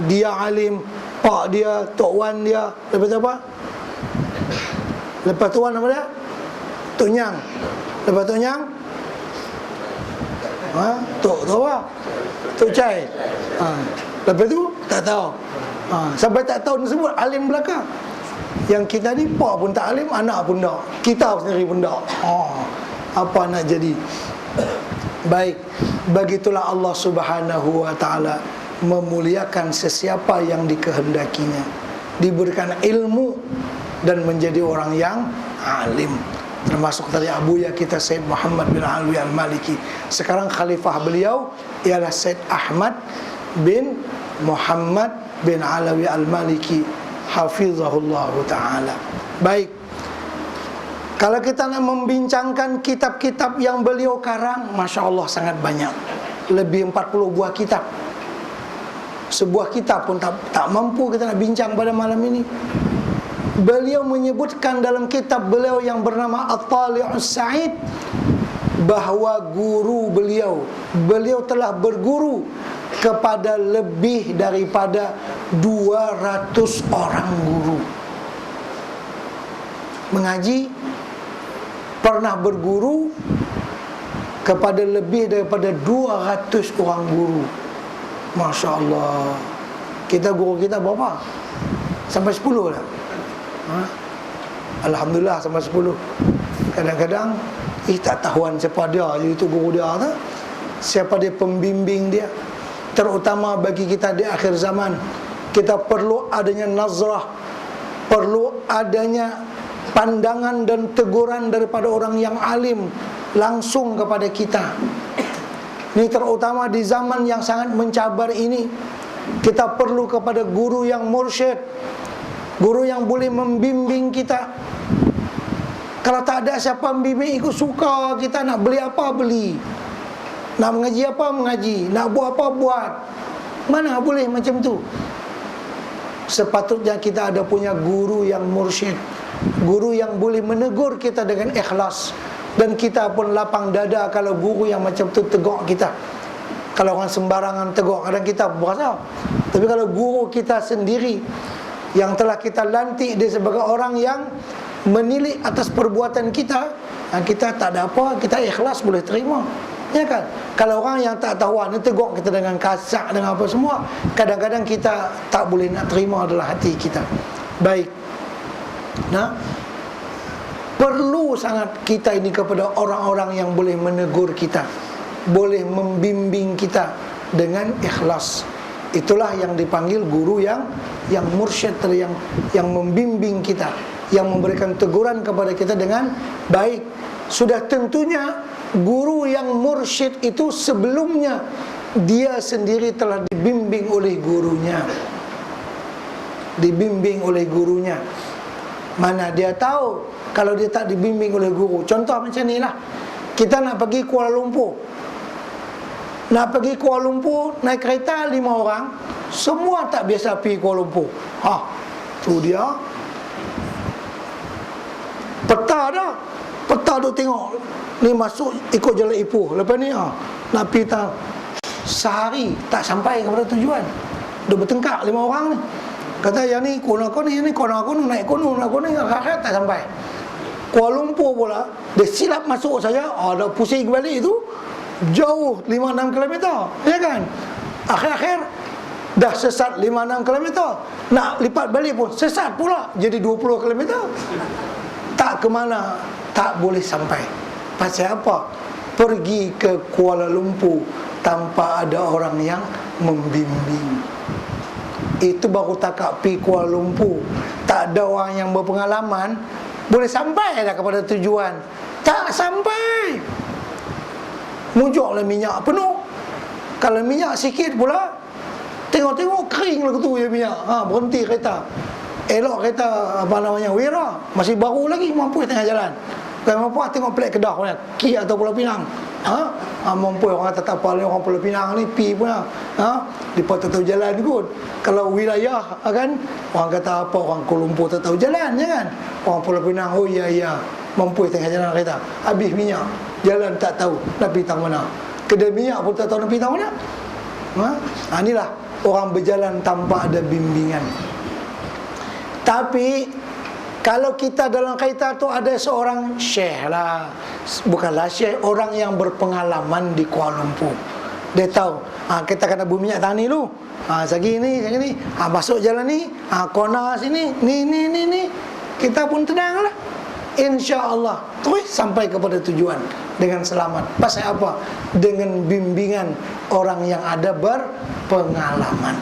S2: dia alim, pak dia, tok wan dia, lepas tu apa? Lepas tu wan apa dia? Tok Nyang. Lepas Tok Nyang, Tok apa? Tok Cai. Lepas tu tak tahu. Sampai tak tahu disebut alim belakang. Yang kita ni pak pun tak alim, anak pun tak, kita sendiri pun tak. Apa nak jadi? Baik, begitulah Allah Subhanahu wa taala memuliakan sesiapa yang dikehendakinya, diberikan ilmu dan menjadi orang yang alim. Termasuk tadi abuya kita Said Muhammad bin Alwi Al-Maliki. Sekarang khalifah beliau ialah Said Ahmad bin Muhammad bin Alawi Al-Maliki hafizahullah ta'ala. Baik, kalau kita nak membincangkan kitab-kitab yang beliau karang, Masya Allah sangat banyak. Lebih 40 buah kitab. Sebuah kitab pun tak mampu kita nak bincang pada malam ini. Beliau menyebutkan dalam kitab beliau yang bernama At-Tali'us Sa'id, bahawa guru beliau telah berguru kepada lebih daripada 200 orang guru. Mengaji, pernah berguru kepada lebih daripada 200 orang guru. Masya Allah. Kita guru kita berapa? Sampai 10 lah. Alhamdulillah sampai 10. Kadang-kadang tak tahuan siapa dia, itu guru dia tu, siapa dia pembimbing dia. Terutama bagi kita di akhir zaman, kita perlu adanya nazrah, perlu adanya pandangan dan teguran daripada orang yang alim langsung kepada kita. Ini terutama di zaman yang sangat mencabar ini, kita perlu kepada guru yang mursyid, guru yang boleh membimbing kita. Kalau tak ada siapa membimbing, ikut suka kita, nak beli apa beli, nak mengaji apa mengaji, nak buat apa buat. Mana boleh macam tu. Sepatutnya kita ada punya guru yang mursyid, guru yang boleh menegur kita dengan ikhlas. Dan kita pun lapang dada kalau guru yang macam tu tegur kita. Kalau orang sembarangan tegur, kadang kita berasa. Tapi kalau guru kita sendiri yang telah kita lantik dia sebagai orang yang menilik atas perbuatan kita, kita tak ada apa, kita ikhlas boleh terima. Ya kan? Kalau orang yang tak tahuan dia tegur kita dengan kasar, dengan apa semua, kadang-kadang kita tak boleh nak terima dalam hati kita. Baik. Nah, perlu sangat kita ini kepada orang-orang yang boleh menegur kita, boleh membimbing kita dengan ikhlas. Itulah yang dipanggil guru yang mursyid, yang membimbing kita, yang memberikan teguran kepada kita dengan baik. Sudah tentunya guru yang mursyid itu sebelumnya dia sendiri telah dibimbing oleh gurunya. Dibimbing oleh gurunya. Mana dia tahu kalau dia tak dibimbing oleh guru. Contoh macam ni lah, kita nak pergi Kuala Lumpur, nak pergi Kuala Lumpur naik kereta 5 orang, semua tak biasa pergi Kuala Lumpur. Tu dia. Peta tu tengok ni masuk ikut jalan Ipoh. Lepas ni nak pergi sehari tak sampai kepada tujuan. Dia bertengkar 5 orang ni. Kata yang ni kono ni, yang ni kono naik kono ni, akhir tak sampai. Kuala Lumpur pula dia silap masuk saja, dah pusing balik tu jauh 5-6 km, ya kan? Akhir-akhir dah sesat 5-6 km, nak lipat balik pun sesat pula jadi 20 km. Tak ke mana, tak boleh sampai. Pasal apa? Pergi ke Kuala Lumpur tanpa ada orang yang membimbing. Itu baru takak pergi Kuala Lumpur, tak ada orang yang berpengalaman, boleh sampai dah kepada tujuan. Tak sampai. Muncul minyak penuh. Kalau minyak sikit pula, tengok-tengok kering lah tu ya minyak. Berhenti kereta. Elok kereta Wira, masih baru lagi, mampu tengah jalan. Kalau mampu tengok plate Kedah punya, Ki atau Pulau Pinang. Mampu orang kata tak apa, orang Pulau Pinang ni pi punya. Depa tak tahu jalan kot. Kalau wilayah kan, orang kata apa, orang Kuala Lumpur tak tahu jalan, ya kan? Orang Pulau Pinang, oh ya, mampu tengah jalan kereta. Habis minyak, jalan tak tahu nak pergi tang mana. Kedai minyak pun tak tahu nak pergi tang mana. Inilah orang berjalan tanpa ada bimbingan. Tapi kalau kita dalam kereta tu ada seorang syekh lah, bukanlah syekh, orang yang berpengalaman di Kuala Lumpur. Dia tahu, kita kena bumi minyak tani dulu. Segi ni, masuk jalan ni, kona sini, ni. Kita pun tenang lah. InsyaAllah terus sampai kepada tujuan dengan selamat. Pasal apa? Dengan bimbingan orang yang ada berpengalaman.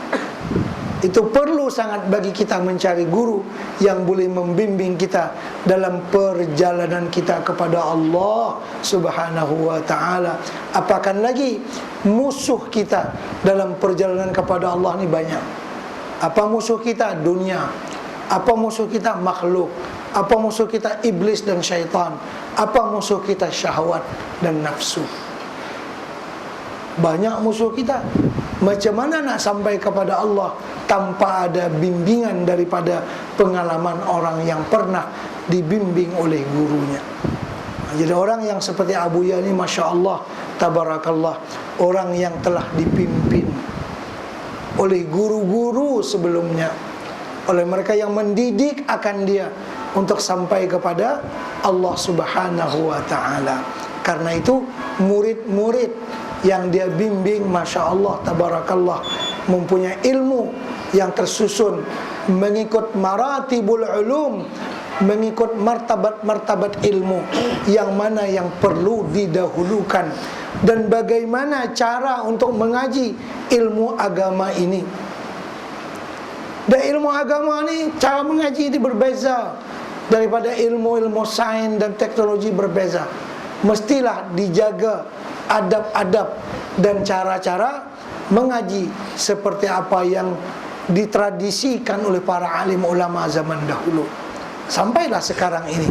S2: Itu perlu sangat bagi kita mencari guru yang boleh membimbing kita dalam perjalanan kita kepada Allah Subhanahu wa ta'ala. Apakah lagi musuh kita dalam perjalanan kepada Allah ni banyak. Apa musuh kita? Dunia. Apa musuh kita? Makhluk. Apa musuh kita? Iblis dan syaitan. Apa musuh kita? Syahwat dan nafsu. Banyak musuh kita. Macam mana nak sampai kepada Allah tanpa ada bimbingan daripada pengalaman orang yang pernah dibimbing oleh gurunya. Jadi orang yang seperti Abu Ya ni, Masya Allah, Tabarakallah, orang yang telah dipimpin oleh guru-guru sebelumnya, oleh mereka yang mendidik akan dia untuk sampai kepada Allah Subhanahu wa ta'ala. Karena itu murid-murid yang dia bimbing, Masya Allah, Tabarakallah, mempunyai ilmu yang tersusun mengikut maratibul ulum, mengikut martabat-martabat ilmu, yang mana yang perlu didahulukan, dan bagaimana cara untuk mengaji ilmu agama ini. Dan ilmu agama ni, cara mengaji ini berbeza daripada ilmu-ilmu sains dan teknologi, berbeza. Mestilah dijaga adab-adab dan cara-cara mengaji seperti apa yang ditradisikan oleh para alim ulama zaman dahulu. Sampailah sekarang ini,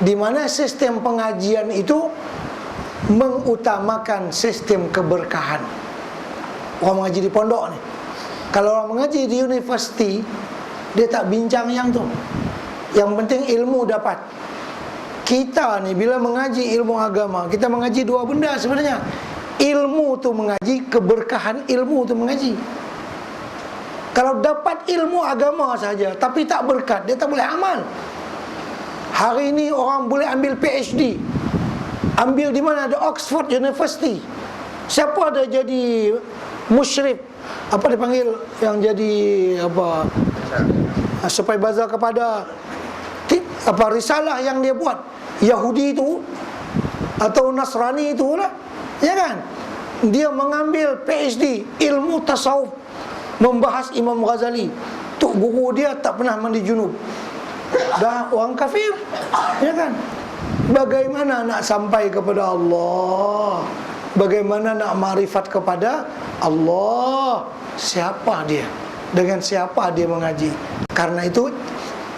S2: di mana sistem pengajian itu mengutamakan sistem keberkahan. Orang mengaji di pondok ni, kalau orang mengaji di universiti, dia tak bincang yang tu. Yang penting ilmu dapat. Kita ni bila mengaji ilmu agama, kita mengaji dua benda sebenarnya. Ilmu tu mengaji, keberkahan ilmu tu mengaji. Kalau dapat ilmu agama saja tapi tak berkat, dia tak boleh amal. Hari ini orang boleh ambil PhD. Ambil di mana? Ada Oxford University. Siapa ada jadi musyrif, apa dipanggil, yang jadi apa, supervisor kepada apa risalah yang dia buat, Yahudi itu atau Nasrani itu lah, ya kan? Dia mengambil PhD ilmu tasawuf, membahas Imam Ghazali. Tok guru dia tak pernah mandi junub, dah orang kafir, ya kan? Bagaimana nak sampai kepada Allah? Bagaimana nak makrifat kepada Allah? Siapa dia? Dengan siapa dia mengaji? Karena itu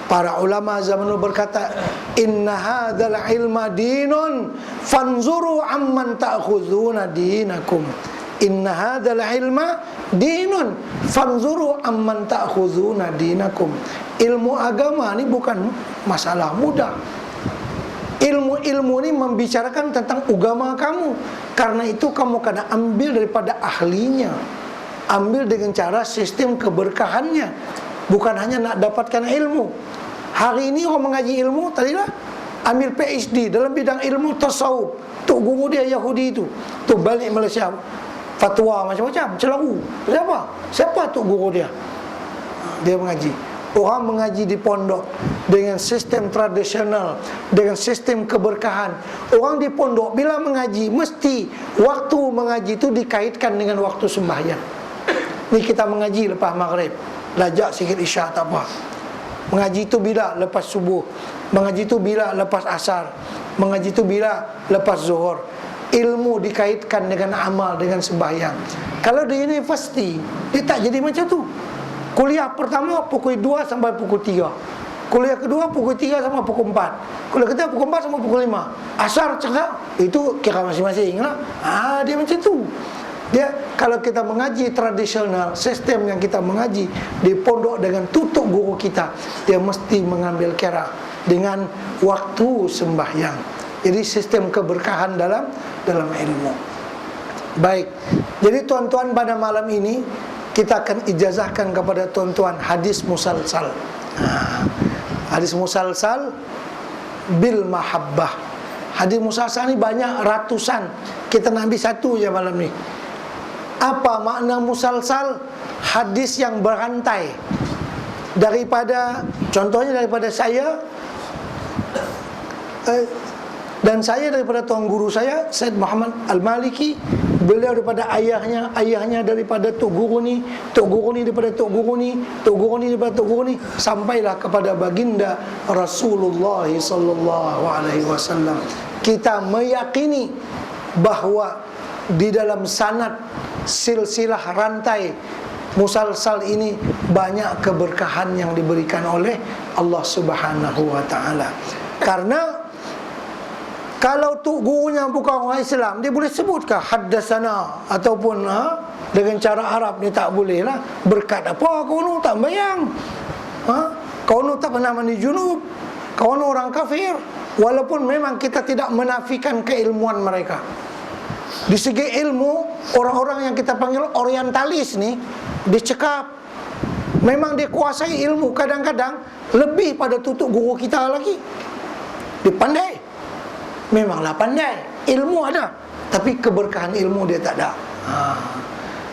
S2: Para ulama zaman dulu berkata, inna hadzal ilma dinun fanzuru amman ta'khuduna dinakum. Inna hadzal ilma dinun fanzuru amman ta'khuduna dinakum. Ilmu agama ni bukan masalah mudah. Ilmu-ilmu ini membicarakan tentang agama kamu. Karena itu kamu kena ambil daripada ahlinya. Ambil dengan cara sistem keberkahannya. Bukan hanya nak dapatkan ilmu. Hari ini orang mengaji ilmu, tadilah ambil PhD dalam bidang ilmu tasawuf. Tok guru dia Yahudi itu. Tu balik Malaysia, fatwa macam-macam, celaru. Siapa tok guru dia? Dia mengaji. Orang mengaji di pondok dengan sistem tradisional, dengan sistem keberkahan. Orang di pondok bila mengaji, mesti waktu mengaji itu dikaitkan dengan waktu sembahyang. Ni kita mengaji lepas maghrib, lajak sikit isyak tak apa. Mengaji itu bila? Lepas subuh. Mengaji itu bila? Lepas asar. Mengaji itu bila? Lepas zuhur. Ilmu dikaitkan dengan amal, dengan sembahyang. Kalau di universiti, dia tak jadi macam tu. Kuliah pertama pukul 2 sampai pukul 3. Kuliah kedua pukul 3 sampai pukul 4. Kuliah ketiga pukul 4 sampai pukul 5. Asar cakap, itu kira masing-masing lah. Dia macam tu. Dia, kalau kita mengaji tradisional, sistem yang kita mengaji di pondok dengan tutup guru kita, dia mesti mengambil kira dengan waktu sembahyang. Jadi sistem keberkahan dalam ilmu. Baik. Jadi tuan-tuan, pada malam ini kita akan ijazahkan kepada tuan-tuan hadis musalsal. Hadis musalsal bil mahabbah. Hadis musalsal ni banyak, ratusan. Kita nak ambil satu je malam ni. Apa makna musalsal? Hadis yang berantai. Daripada, contohnya daripada saya, dan saya daripada tuan guru saya Said Muhammad Al-Maliki. Beliau daripada ayahnya, ayahnya daripada tok guru ni, tok guru ni daripada tok guru ni, tok guru ni daripada tok guru ni, sampailah kepada baginda Rasulullah sallallahu alaihi wasallam. Kita meyakini bahawa di dalam sanad silsilah rantai musalsal ini banyak keberkahan yang diberikan oleh Allah Subhanahu wa taala. Karena kalau tu gurunya bukan orang Islam, dia boleh sebutkah haddasana ataupun dengan cara Arab ni tak boleh lah. Berkat apa kau nu tak bayang? Kau nu tak pernah mandi junub. Kau nu orang kafir. Walaupun memang kita tidak menafikan keilmuan mereka. Di segi ilmu, orang-orang yang kita panggil orientalis ni, dicekap. Memang dia kuasai ilmu, kadang-kadang lebih pada tutup guru kita lagi. Dia pandai. Memanglah pandai, ilmu ada, tapi keberkahan ilmu dia tak ada.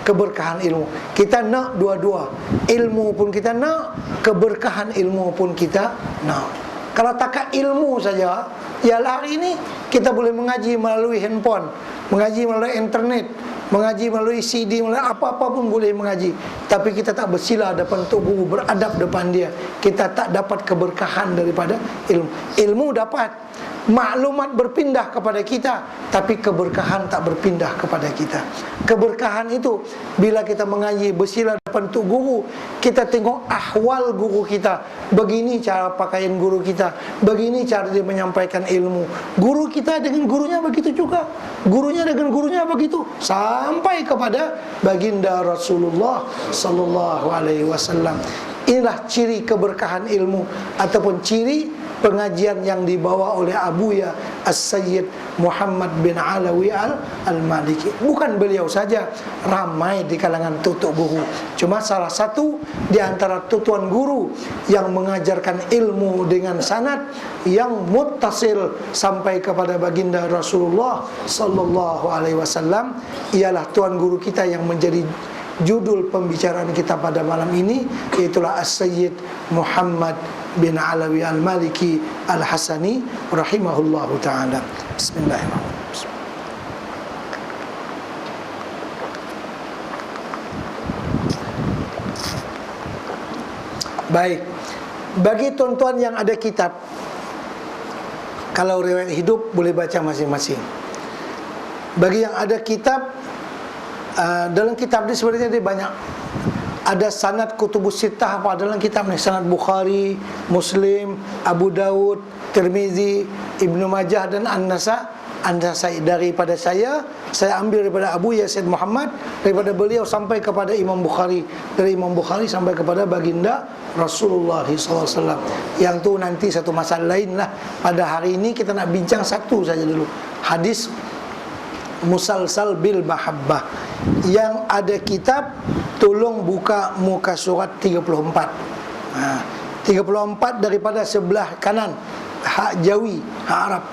S2: Keberkahan ilmu kita nak dua-dua. Ilmu pun kita nak, keberkahan ilmu pun kita nak. Kalau takat ilmu saja, ya hari ini kita boleh mengaji melalui handphone, mengaji melalui internet, mengaji melalui CD, melalui apa-apa pun boleh mengaji. Tapi kita tak bersila depan tok guru, beradab depan dia. Kita tak dapat keberkahan daripada ilmu. Ilmu dapat, maklumat berpindah kepada kita, tapi keberkahan tak berpindah kepada kita. Keberkahan itu bila kita mengaji bersila depan tok guru, kita tengok ahwal guru kita. Begini cara pakaian guru kita, begini cara dia menyampaikan ilmu. Guru kita dengan gurunya begitu juga, gurunya dengan gurunya begitu, sampai kepada baginda Rasulullah sallallahu alaihi wasallam. Inilah ciri keberkahan ilmu ataupun ciri pengajian yang dibawa oleh Abuya As-Sayyid Muhammad bin Alawi Al-Maliki. Bukan beliau saja, ramai di kalangan tutuk guru. Cuma salah satu di antara tutuan guru yang mengajarkan ilmu dengan sanad yang muttasil sampai kepada baginda Rasulullah sallallahu alaihi wasallam ialah tuan guru kita yang menjadi judul pembicaraan kita pada malam ini, iaitulah As-Sayyid Muhammad bin Alawi Al-Maliki Al-Hasani rahimahullahu ta'ala. Bismillahirrahmanirrahim. Baik, bagi tuan-tuan yang ada kitab, kalau riwayat hidup boleh baca masing-masing. Bagi yang ada kitab, dalam kitab ini sebenarnya dia banyak ada sanad kutubus sittah apa dalam kitab ni, sanad Bukhari, Muslim, Abu Daud, Tirmizi, Ibnu Majah dan An-Nasai. Daripada saya ambil daripada Abu Yazid Muhammad, daripada beliau sampai kepada Imam Bukhari, dari Imam Bukhari sampai kepada baginda Rasulullah SAW. Yang tu nanti satu masalah lain lah. Pada hari ini kita nak bincang satu saja dulu, hadis musalsal bil mahabbah. Yang ada kitab, tolong buka muka surat 34. 34 daripada sebelah kanan, hak Jawi, hak Arab.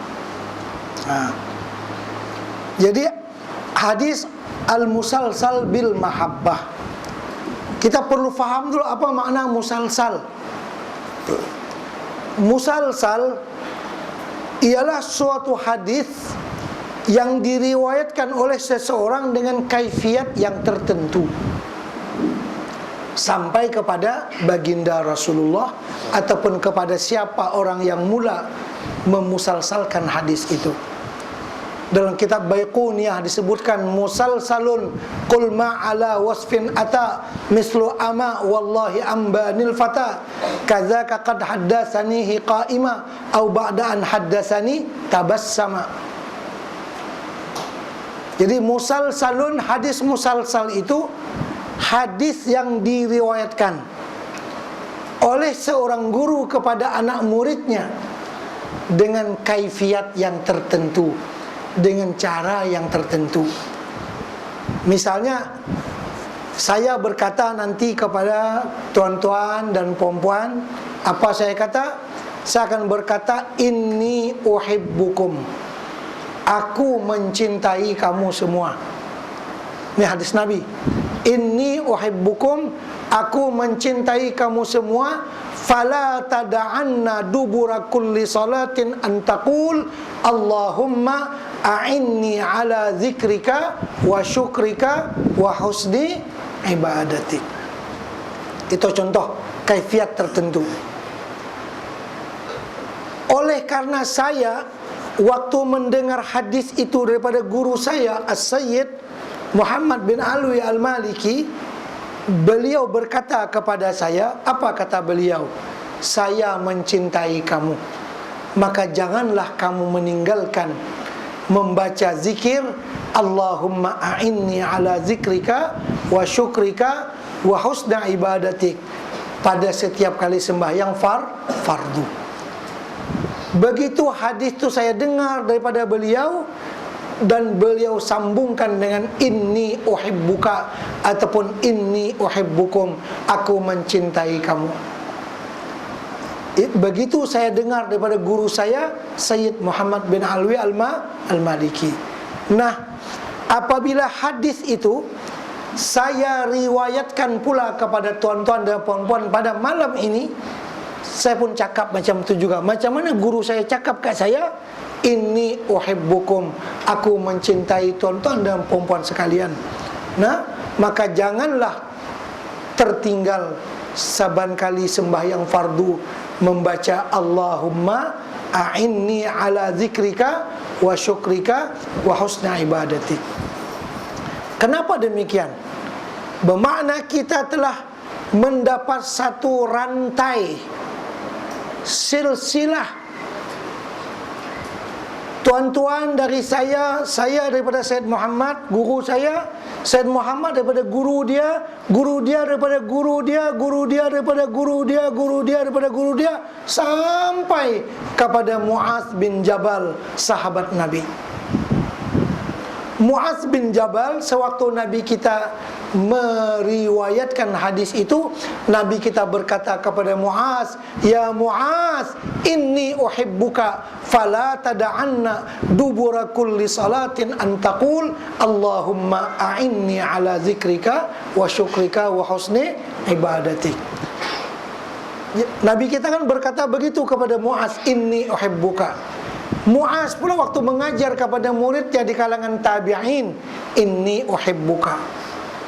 S2: Jadi hadis al-musalsal bil mahabbah, kita perlu faham dulu apa makna musalsal. Musalsal ialah suatu hadis yang diriwayatkan oleh seseorang dengan kaifiat yang tertentu sampai kepada baginda Rasulullah ataupun kepada siapa orang yang mula memusalsalkan hadis itu. Dalam kitab Baiquniyah disebutkan musalsalun qul ma ala wasfin ata mislu ama wallahi ambanil fata kadzaka qad haddatsanihi qa'ima au ba'da an haddatsani tabassama. Jadi musalsalun, hadis musalsal itu hadis yang diriwayatkan oleh seorang guru kepada anak muridnya dengan kaifiat yang tertentu, dengan cara yang tertentu. Misalnya saya berkata nanti kepada tuan-tuan dan puan-puan, apa saya kata? Saya akan berkata inni uhibbukum, aku mencintai kamu semua. Ini hadis Nabi. Inni uhibbukum, aku mencintai kamu semua. Fala tada'anna dubura kulli salatin an taqul Allahumma a'inni ala zikrika wa syukrika wa husni ibadatik. Itu contoh kaifiat tertentu. Oleh karena saya waktu mendengar hadis itu daripada guru saya As-Sayyid Muhammad bin Alwi Al-Maliki, beliau berkata kepada saya, apa kata beliau? Saya mencintai kamu, maka janganlah kamu meninggalkan membaca zikir Allahumma a'inni ala zikrika wa syukrika wa husna ibadatik pada setiap kali sembahyang fardu. Begitu hadis itu saya dengar daripada beliau, dan beliau sambungkan dengan inni uhibbuka ataupun inni uhibbukum, aku mencintai kamu. Begitu saya dengar daripada guru saya Sayyid Muhammad bin Alwi Al-Maliki. Nah, apabila hadis itu saya riwayatkan pula kepada tuan-tuan dan puan-puan pada malam ini, saya pun cakap macam tu juga. Macam mana guru saya cakap kat saya, inni uhibbukum, aku mencintai tuan-tuan dan puan-puan sekalian. Nah, maka janganlah tertinggal saban kali sembahyang fardu membaca Allahumma a'inni ala zikrika wa syukrika wa husna ibadatik. Kenapa demikian? Bermakna kita telah mendapat satu rantai silsilah. Tuan-tuan dari saya daripada Sayyid Muhammad, guru saya, Sayyid Muhammad daripada guru dia, guru dia daripada guru dia, guru dia daripada guru dia, guru dia daripada guru dia, sampai kepada Mu'adz bin Jabal, sahabat Nabi. Mu'adz bin Jabal, sewaktu Nabi kita meriwayatkan hadis itu, Nabi kita berkata kepada Mu'adz, ya Mu'adz, inni uhibbuka fala tada'anna dubura kulli salatin an taqul Allahumma a'inni ala zikrika wa syukrika wa husni ibadatik. Nabi kita kan berkata begitu kepada Mu'adz, inni uhibbuka. Mu'adz pula waktu mengajar kepada muridnya di kalangan tabi'in, inni uhibbuka.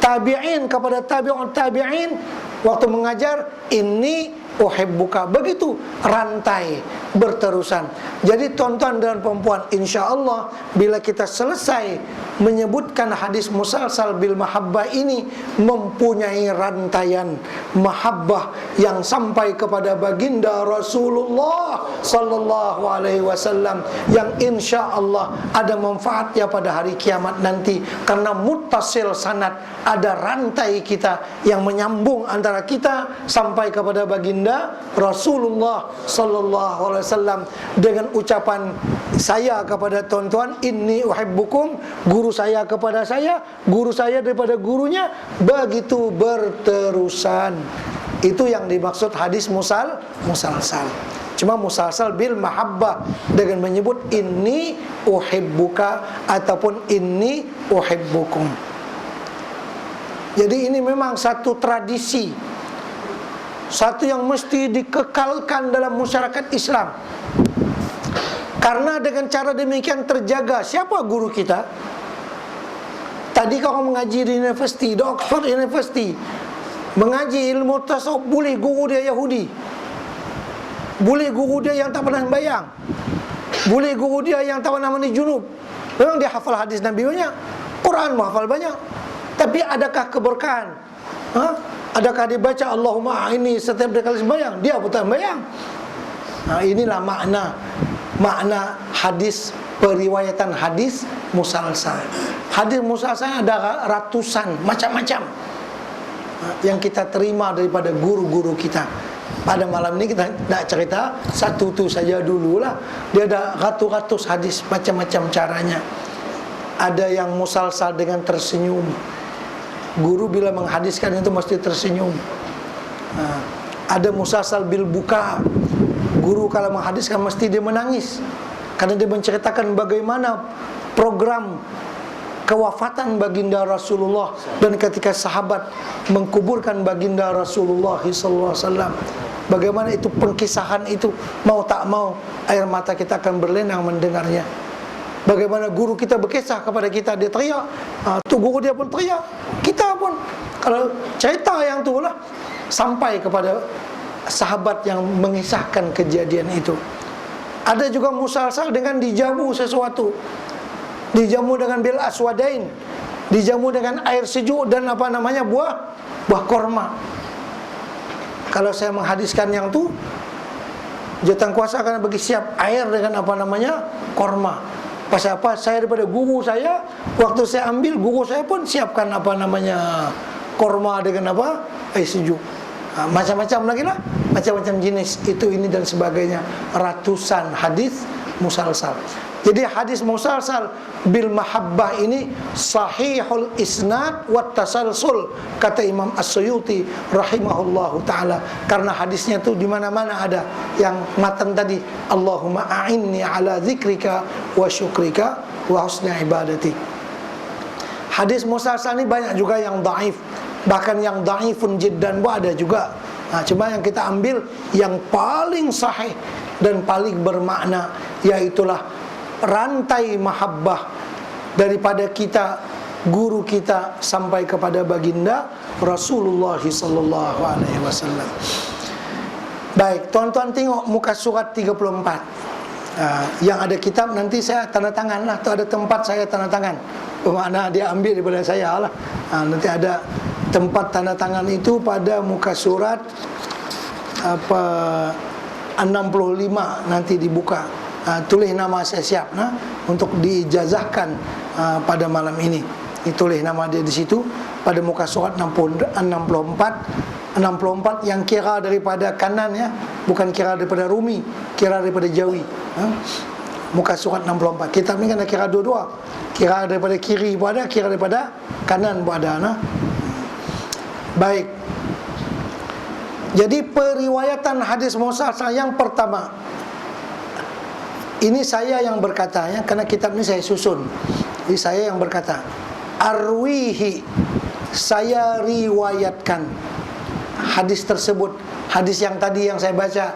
S2: Tabi'in kepada tabi'un tabi'in, waktu mengajar, inni uhibbuka. Begitu rantai berterusan. Jadi tuan-tuan dan perempuan, insya Allah bila kita selesai menyebutkan hadis musalsal bil mahabbah ini, mempunyai rantaian mahabbah yang sampai kepada baginda Rasulullah sallallahu alaihi wasallam, yang insya Allah ada manfaatnya pada hari kiamat nanti, karena muttasil sanad, ada rantai kita yang menyambung antara kita sampai kepada baginda Rasulullah sallallahu alaihi wasallam dengan ucapan saya kepada tuan-tuan, inni uhibbukum, guru saya kepada saya, guru saya daripada gurunya, begitu berterusan. Itu yang dimaksud hadis musalsal. Cuma musalsal bil mahabbah dengan menyebut inni uhibbuka ataupun inni uhibbukum. Jadi ini memang satu tradisi, satu yang mesti dikekalkan dalam masyarakat Islam. Karena dengan cara demikian terjaga siapa guru kita. Tadi kau mengaji di universiti, di Oxford University, mengaji ilmu tasawuf, boleh guru dia Yahudi, boleh guru dia yang tak pernah bayang, boleh guru dia yang tak pernah mandi junub. Memang dia hafal hadis Nabi banyak, Quran hafal banyak, tapi adakah keberkahan? Adakah dia baca Allahumma a'inni setiap kali sembahyang? Dia pun tak bayang. Inilah makna hadis, periwayatan hadis musalsal. Hadis musalsal ada ratusan macam-macam yang kita terima daripada guru-guru kita. Pada malam ini kita nak cerita satu tu saja dululah. Dia ada ratus-ratus hadis, macam-macam caranya. Ada yang musalsal dengan tersenyum. Guru bila menghadiskan itu mesti tersenyum. Ada musalsal bil buka. Guru kalau menghadiskan mesti dia menangis, karena dia menceritakan bagaimana program kewafatan baginda Rasulullah, dan ketika sahabat mengkuburkan baginda Rasulullah SAW, bagaimana itu pengkisahan itu, mau tak mau air mata kita akan berlinang mendengarnya. Bagaimana guru kita berkisah kepada kita, dia teriak, tu guru dia pun teriak, kita pun kalau cerita yang tu lah sampai kepada sahabat yang mengisahkan kejadian itu. Ada juga musalsal dengan dijamu sesuatu, dijamu dengan bil aswadain, dijamu dengan air sejuk dan buah korma. Kalau saya menghadiskan yang tu, jawatan kuasa akan bagi siap air dengan korma. Pasal apa? Saya daripada guru saya, waktu saya ambil, guru saya pun siapkan korma dengan air sejuk. Macam-macam lagi lah, macam-macam jenis itu, ini dan sebagainya. Ratusan hadis musalsal. Jadi hadis musalsal bil mahabbah ini sahihul isnad wat tasalsul, kata Imam As-Suyuti rahimahullahu taala, karena hadisnya tu di mana-mana ada. Yang matan tadi, Allahumma a'inni ala zikrika wa syukrika wa husni ibadati. Hadis musalsal ini banyak juga yang dhaif, bahkan yang dhaifun jiddan pun ada juga. Cuma yang kita ambil yang paling sahih dan paling bermakna, yaitulah rantai mahabbah daripada kita, guru kita, sampai kepada baginda Rasulullah sallallahu alaihi wasallam. Baik, tuan-tuan tengok muka surat 34. Yang ada kitab nanti saya tanda tangan lah, tu ada tempat saya tanda tangan. Bermakna dia ambil daripada saya lah. Nanti ada tempat tanda tangan itu pada muka surat 65 nanti dibuka. Tulis nama saya siap untuk diijazahkan pada malam ini. Ditulis nama dia di situ pada muka surat 64 yang kira daripada kanan, ya, bukan kira daripada Rumi, kira daripada Jawi. Muka surat 64. Kitab ni kan kira dua-dua. Kira daripada kiri pun ada, kira daripada kanan pun ada. Baik. Jadi periwayatan hadis musalsal yang pertama, ini saya yang berkata, ya, karena kitab ini saya susun. Jadi saya yang berkata, arwihi, saya riwayatkan hadis tersebut. Hadis yang tadi yang saya baca,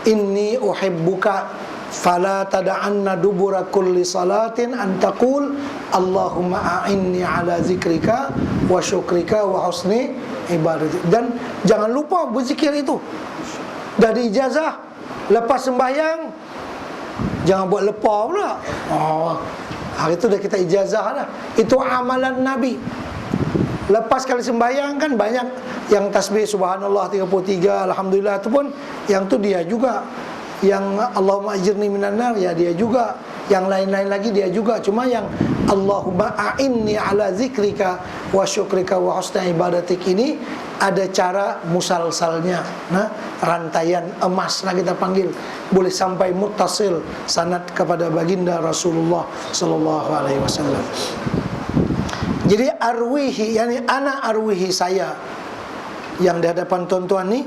S2: inni uhibbuka fala tada'anna dubura kulli salatin an taqul Allahumma a'inni ala zikrika wa syukrika wa husni ibadatik. Dan jangan lupa berzikir itu. Dari ijazah lepas sembahyang, jangan buat lepas pula. Hari itu dah kita ijazah dah. Itu amalan Nabi. Lepas kali sembahyang kan banyak yang tasbih subhanallah 33, alhamdulillah, itu pun yang tu dia juga. Yang Allahumma ajirni minan nar, ya dia juga. Yang lain-lain lagi dia juga. Cuma yang Allahumma a'inni ala zikrika wa syukrika wa husna ibadatik ini ada cara musalsalnya. Nah, rantaian emas lah kita panggil. Boleh sampai muttasil sanad kepada baginda Rasulullah sallallahu alaihi wasallam. Jadi arwihi, yani ana arwihi, saya yang di hadapan tuan-tuan ni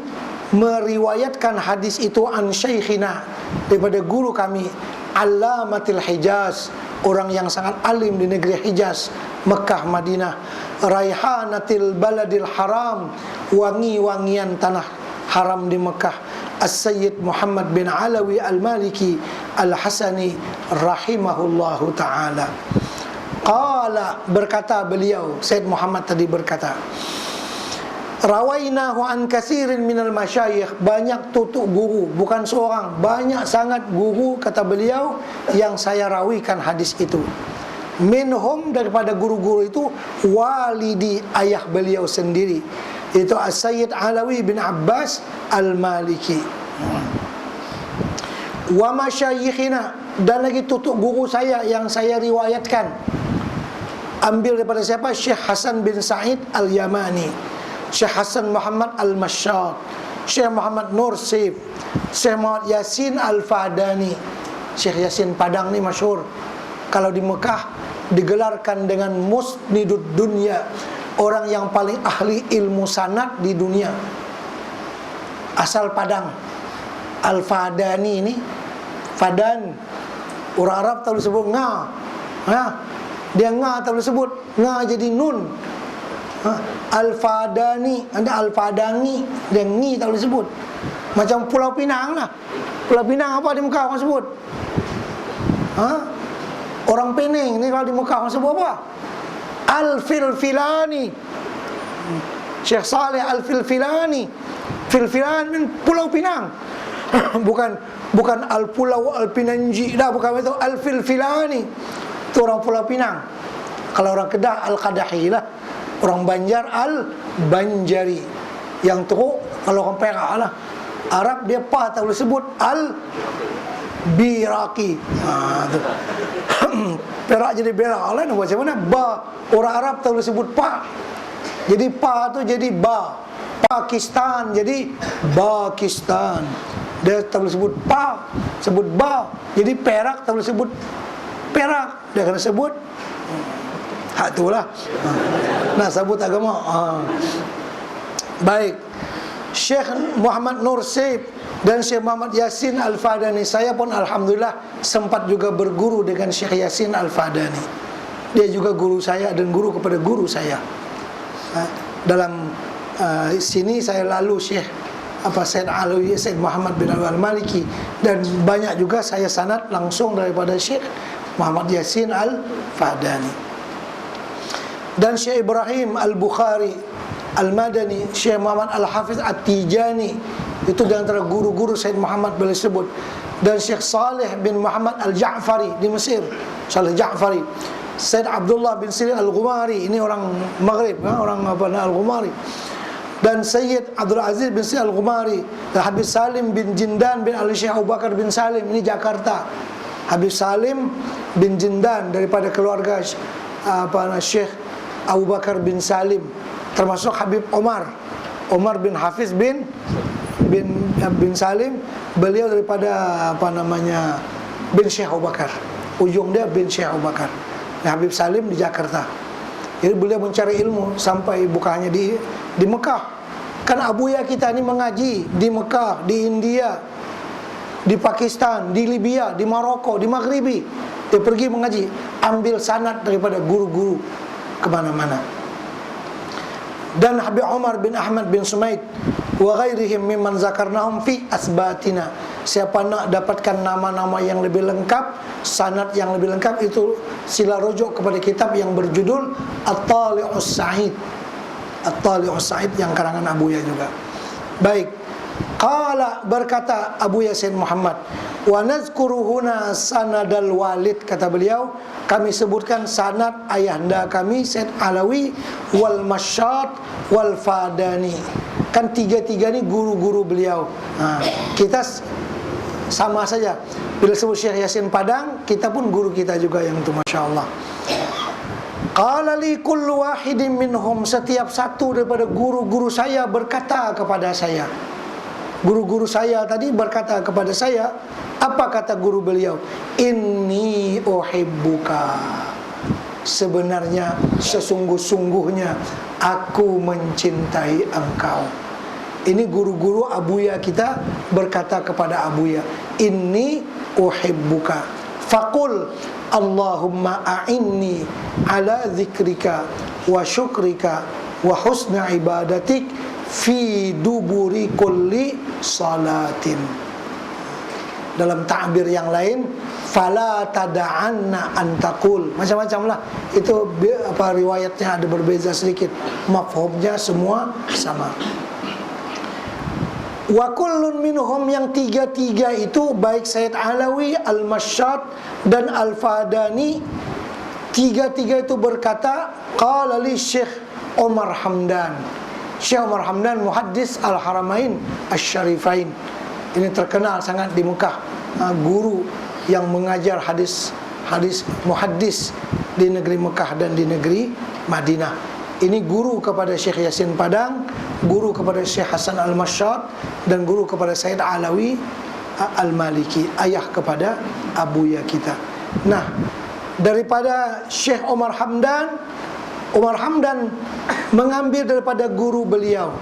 S2: meriwayatkan hadis itu an syaikhina, daripada guru kami Allamatil Hijaz, orang yang sangat alim di negeri Hijaz, Mekah, Madinah, Raihanatil Baladil Haram, wangi-wangian tanah haram di Mekah, As-Sayyid Muhammad bin Alawi Al-Maliki Al-Hasani rahimahullahu ta'ala. Qala, berkata beliau, Sayyid Muhammad tadi berkata, rawainahu an katsirin minal masyayikh, banyak tutuk guru, bukan seorang, banyak sangat guru, kata beliau, yang saya rawikan hadis itu. Minhum, daripada guru-guru itu, walidi, ayah beliau sendiri, itu As-Sayyid Alawi bin Abbas Al-Maliki. Wa masyayikhina, dan lagi tutuk guru saya yang saya riwayatkan, ambil daripada siapa? Syekh Hasan bin Sa'id Al-Yamani, Syekh Hasan Muhammad Al-Mashad, Syekh Muhammad Nur Sif, Syekh Muhammad Yasin Al-Fadani. Syekh Yasin Padang ni masyhur. Kalau di Mekah digelarkan dengan musnidud dunya, orang yang paling ahli ilmu sanad di dunia. Asal Padang. Al-Fadani ini, Fadan, orang Arab tahu disebut nga. Dia nga tahu disebut, nga jadi nun. Al-Fadani, ada Al-Fadani, dia ngi tahu disebut. Macam Pulau Pinang lah. Pulau Pinang apa di Mekah orang sebut? Orang Pening ni kalau di Mekah orang sebut apa? Al-Filfilani, Syekh Saleh Al-Filfilani. Filfilan min Pulau Pinang. bukan Al-Pulau Al-Pinanji dah, bukan itu. Al-Filfilani itu orang Pulau Pinang. Kalau orang Kedah Al-Qadahi lah. Orang Banjar Al-Banjari. Yang teruk kalau orang Perak lah. Arab dia pa tak boleh sebut Al-Biraki. Perak jadi berak lah, nak buat macam mana? Ba, orang Arab tak boleh sebut pa. Jadi pa tu jadi ba. Pakistan jadi Pakistan. Dia tak boleh sebut pa, sebut ba. Jadi Perak tak boleh sebut Perak, dia kena sebut hak tu lah. Nak sebut agama. Baik, Syekh Muhammad Nur Sif dan Syekh Muhammad Yasin Al-Fadani. Saya pun alhamdulillah sempat juga berguru dengan Syekh Yasin Al-Fadani. Dia juga guru saya dan guru kepada guru saya. Dalam sini saya lalu Syekh Said Alawi, Said Muhammad bin Al-Maliki, dan banyak juga saya sanad langsung daripada Syekh Muhammad Yasin Al-Fadani. Dan Syekh Ibrahim Al-Bukhari Al-Madani, Syekh Muhammad Al-Hafiz At-Tijani, itu di antara guru-guru Said Muhammad boleh sebut. Dan Syekh Saleh bin Muhammad Al-Ja'fari di Mesir, Saleh Ja'fari. Said Abdullah bin Sirin Al-Ghumari, ini orang Maghrib, orang Al-Ghumari. Dan Sayyid Abdul Aziz bin Sirin Al-Ghumari. Dan Habib Salim bin Jindan bin Ali-Syekh Abu Bakar bin Salim, ini Jakarta. Habib Salim bin Jindan daripada keluarga Syekh Abu Bakar bin Salim, termasuk Habib Omar bin Hafiz bin Salim. Beliau daripada bin Syekh Abu Bakar, ujung dia bin Syekh Abu Bakar. Habib Salim di Jakarta. Jadi beliau mencari ilmu sampai bukan hanya di Mekah. Kan abuya kita ni mengaji di Mekah, di India, di Pakistan, di Libya, di Maroko, di Maghribi. Dia pergi mengaji, ambil sanad daripada guru-guru kemana-mana. Dan Habib Umar bin Ahmad bin Sumaid wa ghairihim mimman zakarnahum fi asbatina. Siapa nak dapatkan nama-nama yang lebih lengkap, sanad yang lebih lengkap, itu sila rujuk kepada kitab yang berjudul At-Tali'us Sa'id. At-Tali'us Sa'id yang karangan Abuya juga. Baik. Qala, berkata Abu Yasin Muhammad, wa nazkuru huna sanadal walid, kata beliau, kami sebutkan sanad ayahanda kami Said Alawi wal Masyad wal Fadani. Kan tiga-tiga ni guru-guru beliau. Kita sama saja. Bila sebut Syekh Yasin Padang, kita pun guru kita juga yang itu, Masya Allah. Qala li kullu wahidin minhum, setiap satu daripada guru-guru saya berkata kepada saya. Guru-guru saya tadi berkata kepada saya, apa kata guru beliau? Inni uhibbuka, sebenarnya sesungguh-sungguhnya aku mencintai engkau. Ini guru-guru Abuya kita berkata kepada Abuya, inni uhibbuka faqul Allahumma a'inni ala zikrika wa syukrika wa husna ibadatik fi duburi kulli salatin. Dalam ta'bir yang lain, fala tada'anna antakul, macam-macam lah. Itu riwayatnya ada berbeza sedikit, mafhumnya semua sama. Wa kullun minhum, yang tiga-tiga itu, baik Said Alawi, Al-Masyad dan Al-Fadani, tiga-tiga itu berkata, qala li Syekh Omar Hamdan. Syekh Omar Hamdan muhaddis Al-Haramain Asy-Syarifain. Ini terkenal sangat di Mekah, guru yang mengajar hadis muhaddis di negeri Mekah dan di negeri Madinah. Ini guru kepada Syekh Yasin Padang, guru kepada Syekh Hasan Al-Masyad, dan guru kepada Said Alawi Al-Maliki, ayah kepada Abuya kita. Nah, daripada Syekh Omar Hamdan mengambil daripada guru beliau,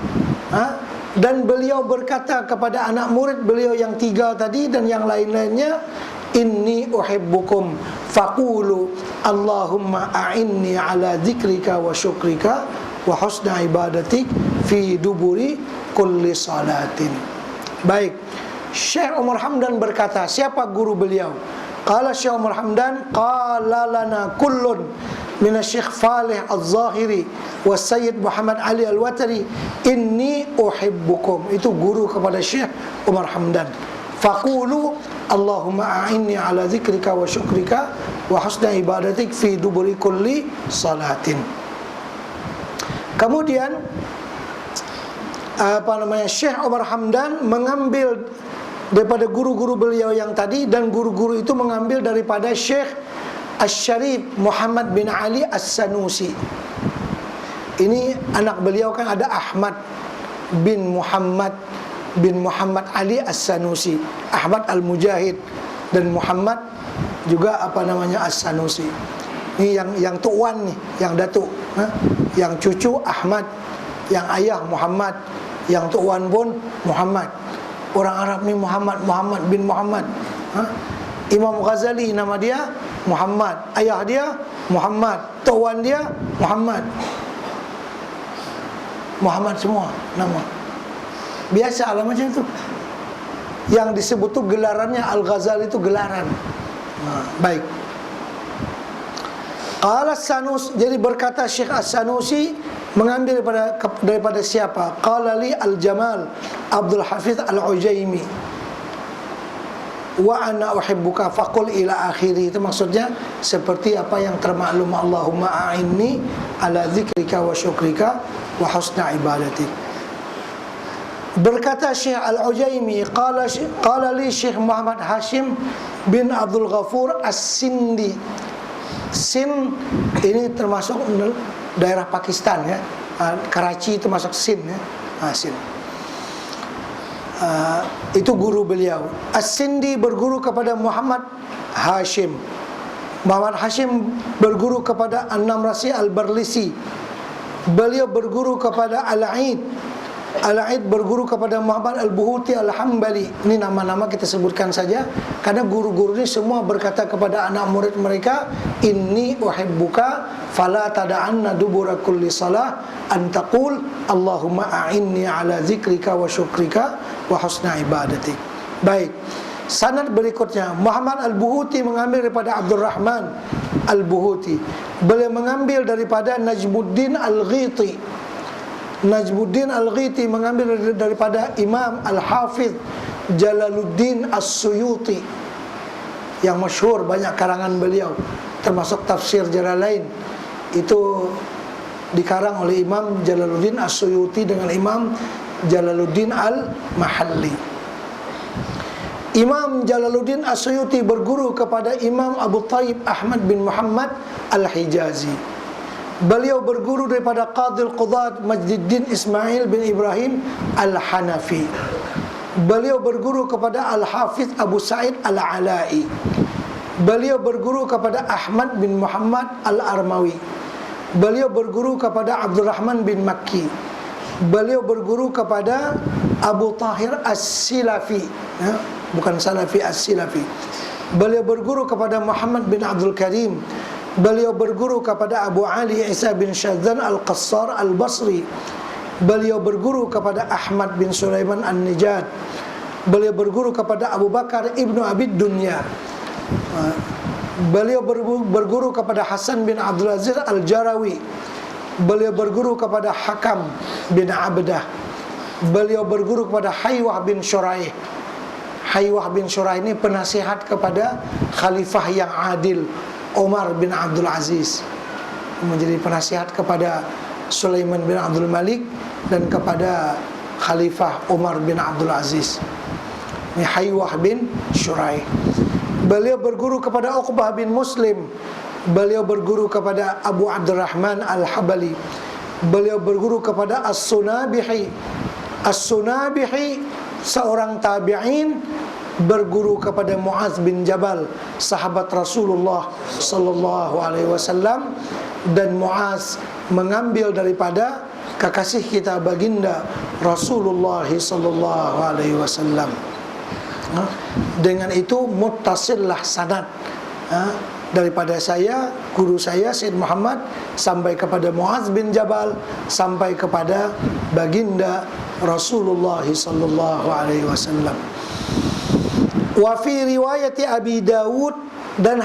S2: dan beliau berkata kepada anak murid beliau yang tiga tadi dan yang lain-lainnya, inni uhibbukum faqulu Allahumma a'inni ala dzikrika wa syukrika wa husna ibadatik fi duburi kulli salatin. Baik, Syekh Umar Hamdan berkata, siapa guru beliau? Qala Syekh Umar Hamdan, qala lana kullun min Syekh Falih Al-Zahiri wa Sayyid Muhammad Ali Al-Watari inni uhibbukum. Itu guru kepada Syekh Umar Hamdan. Faqulu Allahumma a'inni ala zikrika wa syukrika wa husna ibadatik fi duburi kulli salatin. Kemudian Syekh Umar Hamdan mengambil daripada guru-guru beliau yang tadi, dan guru-guru itu mengambil daripada Syekh Asy-Syarif Muhammad bin Ali As-Sanusi. Ini anak beliau kan ada Ahmad bin Muhammad Ali As-Sanusi, Ahmad Al-Mujahid, dan Muhammad juga As-Sanusi. Ini yang tuan nih, yang datuk, yang cucu Ahmad, yang ayah Muhammad, yang tuan pun Muhammad. Orang Arab ni Muhammad bin Muhammad. Imam Ghazali nama dia Muhammad, ayah dia Muhammad, tuan dia Muhammad. Muhammad semua nama. Biasalah macam itu. Yang disebut tu gelarannya Al-Ghazali itu gelaran. Baik. Qala Sanus, jadi berkata Syekh As-Sanusi mengambil daripada siapa? Qala li Al-Jamal Abdul Hafiz Al-Ujaimi wa ana uhibbuka faqul ila akhiri. Itu maksudnya seperti apa yang termaklum, Allahumma a'inni ala zikrika wa syukrika wa husna ibadatik. Berkata Syekh Al-Ujaimi, qala li Syekh Muhammad Hashim bin Abdul Ghafur As-Sindi. Sind ini termasuk daerah Pakistan ya. Karachi itu masuk Sind ya. Sind. Itu guru beliau. As-Sindi berguru kepada Muhammad Hashim. Muhammad Hashim berguru kepada An-Namrasi Al-Barlisi. Beliau berguru kepada Al-Aid. Al-Aid berguru kepada Muhammad Al-Buhuti Al-Hambali. Ini nama-nama kita sebutkan saja, karena guru-guru ini semua berkata kepada anak murid mereka, inni uhibbuka fala tada'anna dubura kulli salah antaqul Allahumma a'inni ala zikrika wa syukrika wa husna ibadatik. Baik, sanad berikutnya, Muhammad Al-Buhuti mengambil daripada Abdurrahman Al-Buhuti. Beliau mengambil daripada Najmuddin Al-Ghiti. Najmuddin Al-Ghiti mengambil daripada Imam Al-Hafidh Jalaluddin As-Suyuti yang masyhur, banyak karangan beliau termasuk tafsir Jalalain itu dikarang oleh Imam Jalaluddin As-Suyuti dengan Imam Jalaluddin Al-Mahalli. Imam Jalaluddin As-Suyuti berguru kepada Imam Abu Thayyib Ahmad bin Muhammad Al-Hijazi. Beliau berguru daripada Qadil Qudat Majduddin Ismail bin Ibrahim Al-Hanafi. Beliau berguru kepada Al-Hafidh Abu Sa'id Al-Ala'i. Beliau berguru kepada Ahmad bin Muhammad Al-Armawi. Beliau berguru kepada Abdurrahman bin Makki. Beliau berguru kepada Abu Tahir As-Silafi, bukan Salafi, As-Silafi. Beliau berguru kepada Muhammad bin Abdul Karim. Beliau berguru kepada Abu Ali Isa bin Syadzan Al-Qassar Al-Basri. Beliau berguru kepada Ahmad bin Sulaiman An-Nijad. Beliau berguru kepada Abu Bakar Ibnu Abid Dunya. Beliau berguru kepada Hasan bin Abdul Aziz Al-Jarawi. Beliau berguru kepada Hakam bin Abdah. Beliau berguru kepada Haywah bin Syuraih. Haywah bin Syuraih ini penasihat kepada khalifah yang adil Umar bin Abdul Aziz, menjadi penasihat kepada Sulaiman bin Abdul Malik dan kepada Khalifah Umar bin Abdul Aziz. Ini Haywah bin Syuraih. Beliau berguru kepada Uqbah bin Muslim. Beliau berguru kepada Abu Abdurrahman Al-Habali. Beliau berguru kepada As-Sunabihi. As-Sunabihi seorang tabi'in, berguru kepada Muaz bin Jabal, sahabat Rasulullah sallallahu alaihi wasallam, dan Muaz mengambil daripada kekasih kita baginda Rasulullah sallallahu alaihi wasallam. Dengan itu muttasillah sanad daripada saya, guru saya Sayyid Muhammad, sampai kepada Muaz bin Jabal, sampai kepada baginda Rasulullah sallallahu alaihi wasallam. Wa fi riwayati Abi Dawud, dan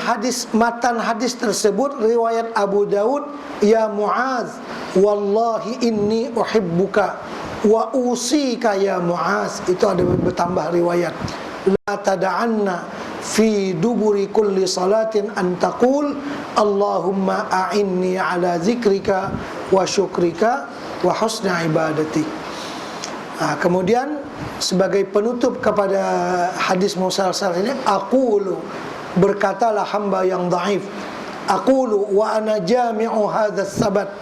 S2: matan hadis tersebut riwayat Abu Dawud, ya Muaz, wallahi inni uhibbuka wa usika ya Muaz. Itu ada bertambah riwayat, la tada'anna fi duburi kulli salatin an taqul Allahumma a'inni ala zikrika wa syukrika wa husni ibadatik. Kemudian sebagai penutup kepada hadis musalsal ini, aqulu, berkatalah hamba yang dhaif, aqulu wa ana jami'u hadzal sabat,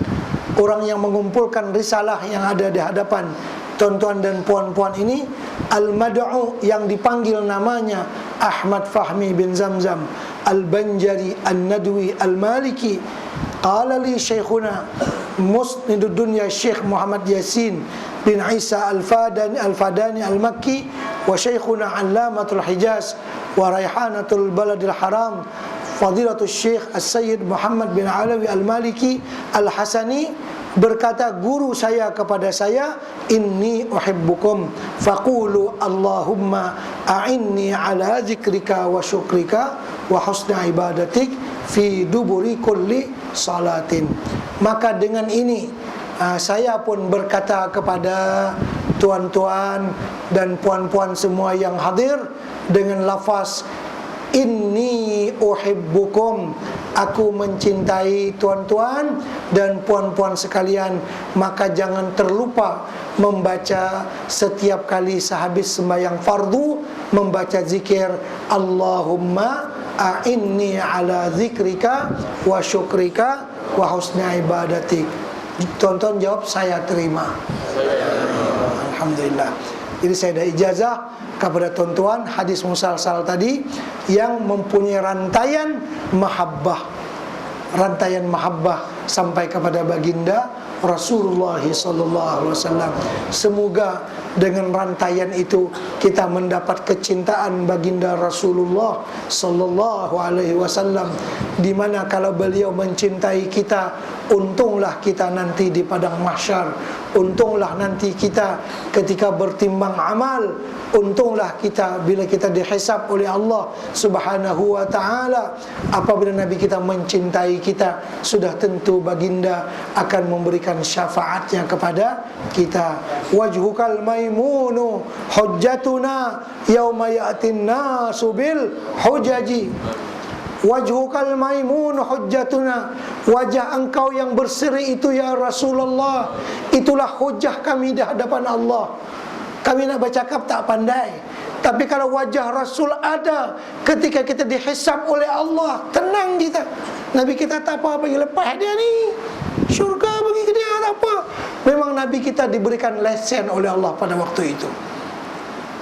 S2: orang yang mengumpulkan risalah yang ada di hadapan tuan-tuan dan puan-puan ini, al-mad'u, yang dipanggil namanya Ahmad Fahmi bin Zamzam Al-Banjari An-Nadwi Al-Maliki. Qala li syekhuna musnidud dunya Syekh Muhammad Yasin bin Isa Al-Fadani Al-Makki, wa syekhuna Allamatul Hijaz wa Raihanatul Baladil Haram Fadilatul Syekh As-Sayyid Muhammad bin Alawi Al-Maliki Al-Hasani, berkata guru saya kepada saya, inni uhibbukum faqulu Allahumma a'inni ala zikrika wa syukrika wa husni ibadatik fi duburi kulli salatin. Maka dengan ini saya pun berkata kepada tuan-tuan dan puan-puan semua yang hadir dengan lafaz inni uhibbukum, aku mencintai tuan-tuan dan puan-puan sekalian, maka jangan terlupa membaca setiap kali sehabis sembahyang fardu, membaca zikir Allahumma a'inni ala zikrika wa syukrika wa husni ibadatik. Tuan-tuan jawab, saya terima. Alhamdulillah. Jadi saya ada ijazah kepada tuan-tuan hadis musalsal tadi yang mempunyai rantaian mahabbah sampai kepada baginda Rasulullah sallallahu alaihi wasallam. Semoga dengan rantaian itu kita mendapat kecintaan baginda Rasulullah sallallahu alaihi wasallam, di mana kalau beliau mencintai kita, Untunglah kita nanti di padang mahsyar, untunglah nanti kita ketika bertimbang amal, untunglah kita bila kita dihisab oleh Allah Subhanahu wa ta'ala. Apabila Nabi kita mencintai kita, sudah tentu baginda akan memberikan syafaatnya kepada kita. Wajhukal maimunu hujjatuna yauma ya'tin nasu bil hujaji. Wajhukal maimun hujjatuna, wajah engkau yang berseri itu ya Rasulullah, itulah hujah kami di hadapan Allah. Kami nak bercakap tak pandai, tapi kalau wajah Rasul ada ketika kita dihisab oleh Allah, tenang kita. Nabi kita tak apa bagi lepas dia ni, syurga bagi dia tak apa. Memang Nabi kita diberikan lesen oleh Allah pada waktu itu.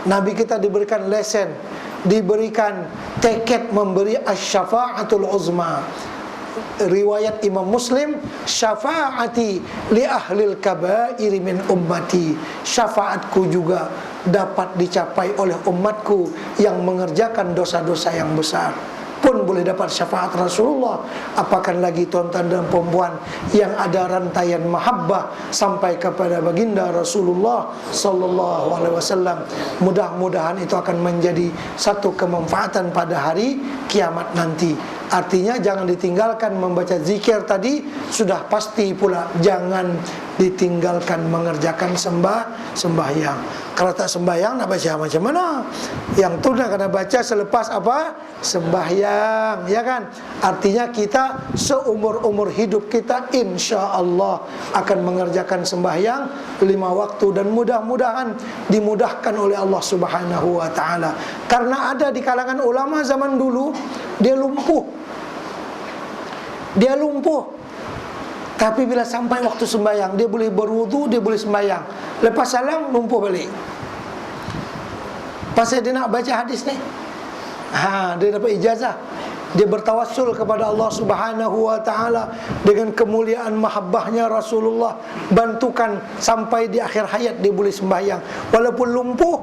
S2: Nabi kita diberikan lesen, diberikan tiket memberi asy-syafa'atul uzma. Riwayat Imam Muslim, syafaati li ahlil kabairi min ummati, syafaatku juga dapat dicapai oleh umatku yang mengerjakan dosa-dosa yang besar pun boleh dapat syafaat Rasulullah. Apakan lagi tuan-tuan dan perempuan yang ada rantaian mahabbah sampai kepada baginda Rasulullah sallallahu alaihi wasallam. Mudah-mudahan itu akan menjadi satu kemanfaatan pada hari kiamat nanti. Artinya jangan ditinggalkan membaca zikir tadi, sudah pasti pula jangan ditinggalkan mengerjakan sembahyang. Kalau tak sembahyang nak baca macam mana? Yang tu nak kena baca selepas apa? Sembahyang, ya kan? Artinya kita seumur-umur hidup kita insya-Allah akan mengerjakan sembahyang 5 waktu, dan mudah-mudahan dimudahkan oleh Allah Subhanahu wa taala. Karena ada di kalangan ulama zaman dulu dia lumpuh, tapi bila sampai waktu sembahyang dia boleh berwudu, dia boleh sembahyang. Lepas salam lumpuh balik. Pasal dia nak baca hadis ni, dia dapat ijazah. Dia bertawassul kepada Allah Subhanahu wa taala dengan kemuliaan mahabbahnya Rasulullah, bantukan sampai di akhir hayat dia boleh sembahyang. Walaupun lumpuh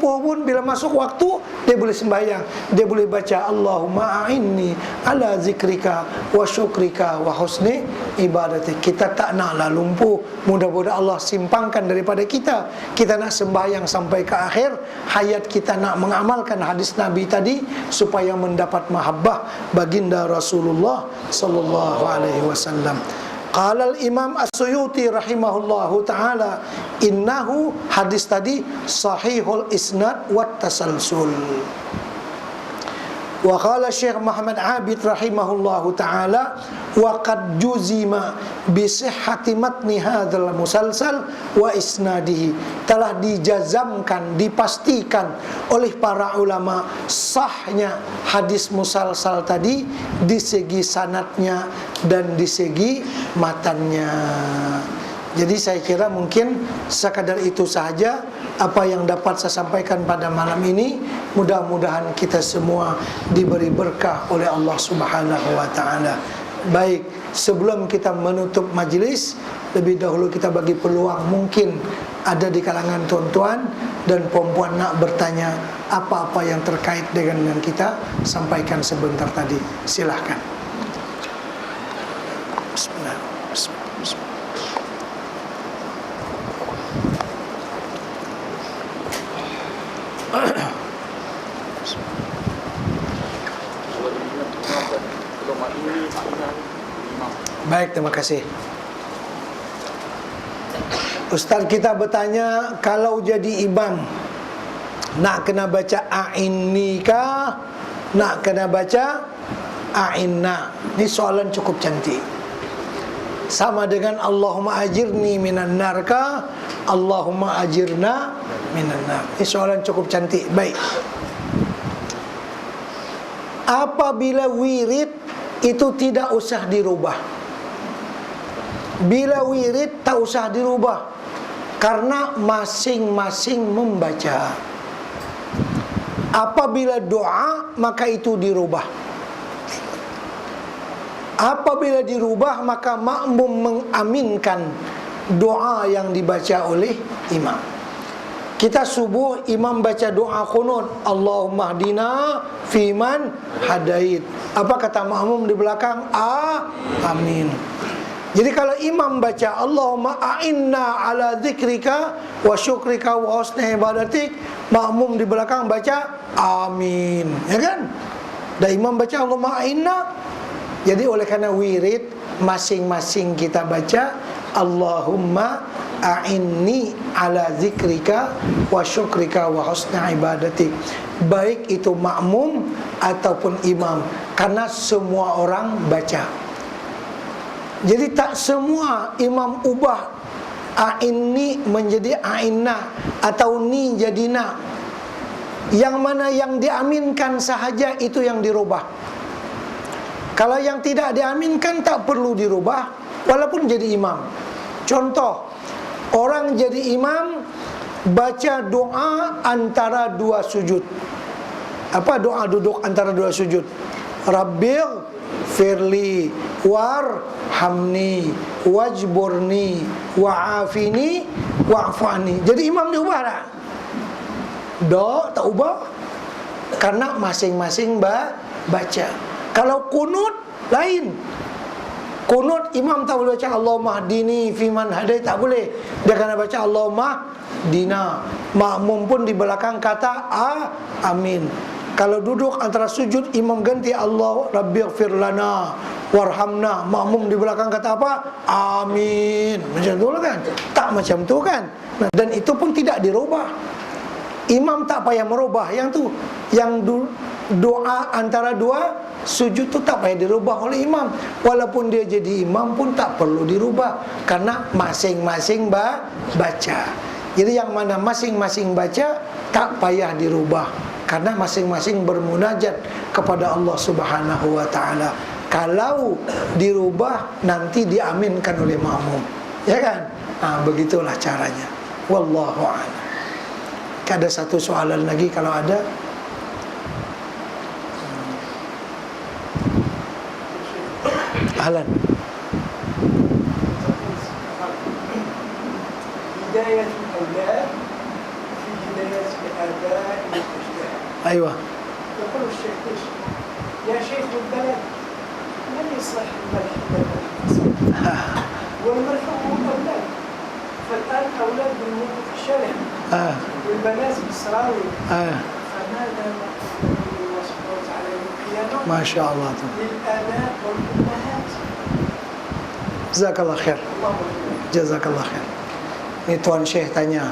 S2: pun bila masuk waktu dia boleh sembahyang. Dia boleh baca Allahumma a'inni ala zikrika wa syukrika wa husni ibadati. Kita tak naklah lumpuh. Mudah-mudahan Allah simpangkan daripada kita. Kita nak sembahyang sampai ke akhir hayat kita, nak mengamalkan hadis Nabi tadi supaya mendapat mahabbah baginda Rasulullah sallallahu alaihi wasallam. Qala al-Imam As-Suyuti rahimahullahu taala, innahu, hadis tadi sahihul isnad wat tasalsul. Wa qala Syekh Muhammad Abid rahimahullahu taala, wa qad juzima bi sihhati matni hadzal musalsal wa isnadihi, telah dijazamkan, dipastikan oleh para ulama sahnya hadis musalsal tadi di segi sanadnya dan di segi matannya. Jadi saya kira mungkin sekadar itu sahaja apa yang dapat saya sampaikan pada malam ini. Mudah-mudahan kita semua diberi berkah oleh Allah Subhanahu wa taala. Baik, sebelum kita menutup majlis, lebih dahulu kita bagi peluang, mungkin ada di kalangan tuan-tuan dan perempuan nak bertanya apa-apa yang terkait dengan yang kita sampaikan sebentar tadi. Silahkan. Bismillah. Bismillah. Baik, terima kasih. Ustaz kita bertanya, kalau jadi imam nak kena baca a'inni kah, nak kena baca a'inna? Ini soalan cukup cantik. Sama dengan Allahumma ajirni minan nar kah, Allahumma ajirna minan nar? Ini soalan cukup cantik. Baik. Apabila wirid itu tidak usah dirubah. Bila wirid tak usah dirubah, karena masing-masing membaca. Apabila doa maka itu dirubah. Apabila dirubah maka makmum mengaminkan doa yang dibaca oleh imam. Kita subuh imam baca doa qunut, Allahumma hdina fiman hadait. Apa kata makmum di belakang? Amin. Jadi kalau imam baca Allahumma a'inna ala dzikrika wa syukrika wa husni ibadatik, makmum di belakang baca amin, ya kan? Dan imam baca Allahumma a'inna. Jadi oleh karena wirid, masing-masing kita baca Allahumma a'inni ala dzikrika wa syukrika wa husni ibadatik, baik itu makmum ataupun imam, karena semua orang baca. Jadi tak semua imam ubah a'inni menjadi a'inna atau ni jadi na. Yang mana yang diaminkan sahaja itu yang dirubah. Kalau yang tidak diaminkan tak perlu dirubah walaupun jadi imam. Contoh, orang jadi imam baca doa antara dua sujud. Apa doa duduk antara dua sujud? Rabbil firli warhamni wajburni wa'afini wa'fani. Jadi imam diubah tak? Tak ubah, karena masing-masing baca. Kalau kunut lain. Kunut imam tak boleh baca Allahumma hdini fiman hadait, tak boleh. Dia kena baca Allahumma dina. Makmum pun di belakang kata amin. Kalau duduk antara sujud, imam ganti Allah rabbighfir lana warhamna, makmum di belakang kata apa? Amin. Macam tu lah kan? Tak macam tu kan? Dan itu pun tidak dirubah. Imam tak payah merubah yang tu. Yang doa antara dua sujud tu tak payah dirubah oleh imam. Walaupun dia jadi imam pun tak perlu dirubah, karena masing-masing baca. Jadi yang mana masing-masing baca tak payah dirubah, karena masing-masing bermunajat kepada Allah Subhanahu wa ta'ala. Kalau dirubah nanti diaminkan oleh makmum, ya kan? Begitulah caranya. Wallahu a'lam. Ada satu soalan lagi kalau ada. Ahlan.
S3: Hidayah al-awlad fi hidayah al-aba'i wal-ajdad.
S2: أيوة.
S3: يقول الشيخ ايش؟ يا شيخ البلد من يصلح الملح والملح هو الاولاد، فالان اولاد بالموت في الشارع والبنات بالسراوي، فماذا نقول الله سبحانه وتعالى يوم القيامه؟
S2: ما شاء الله.
S3: للاباء والامهات.
S2: جزاك الله خير. جزاك الله خير. Ini Tuan Syekh tanya,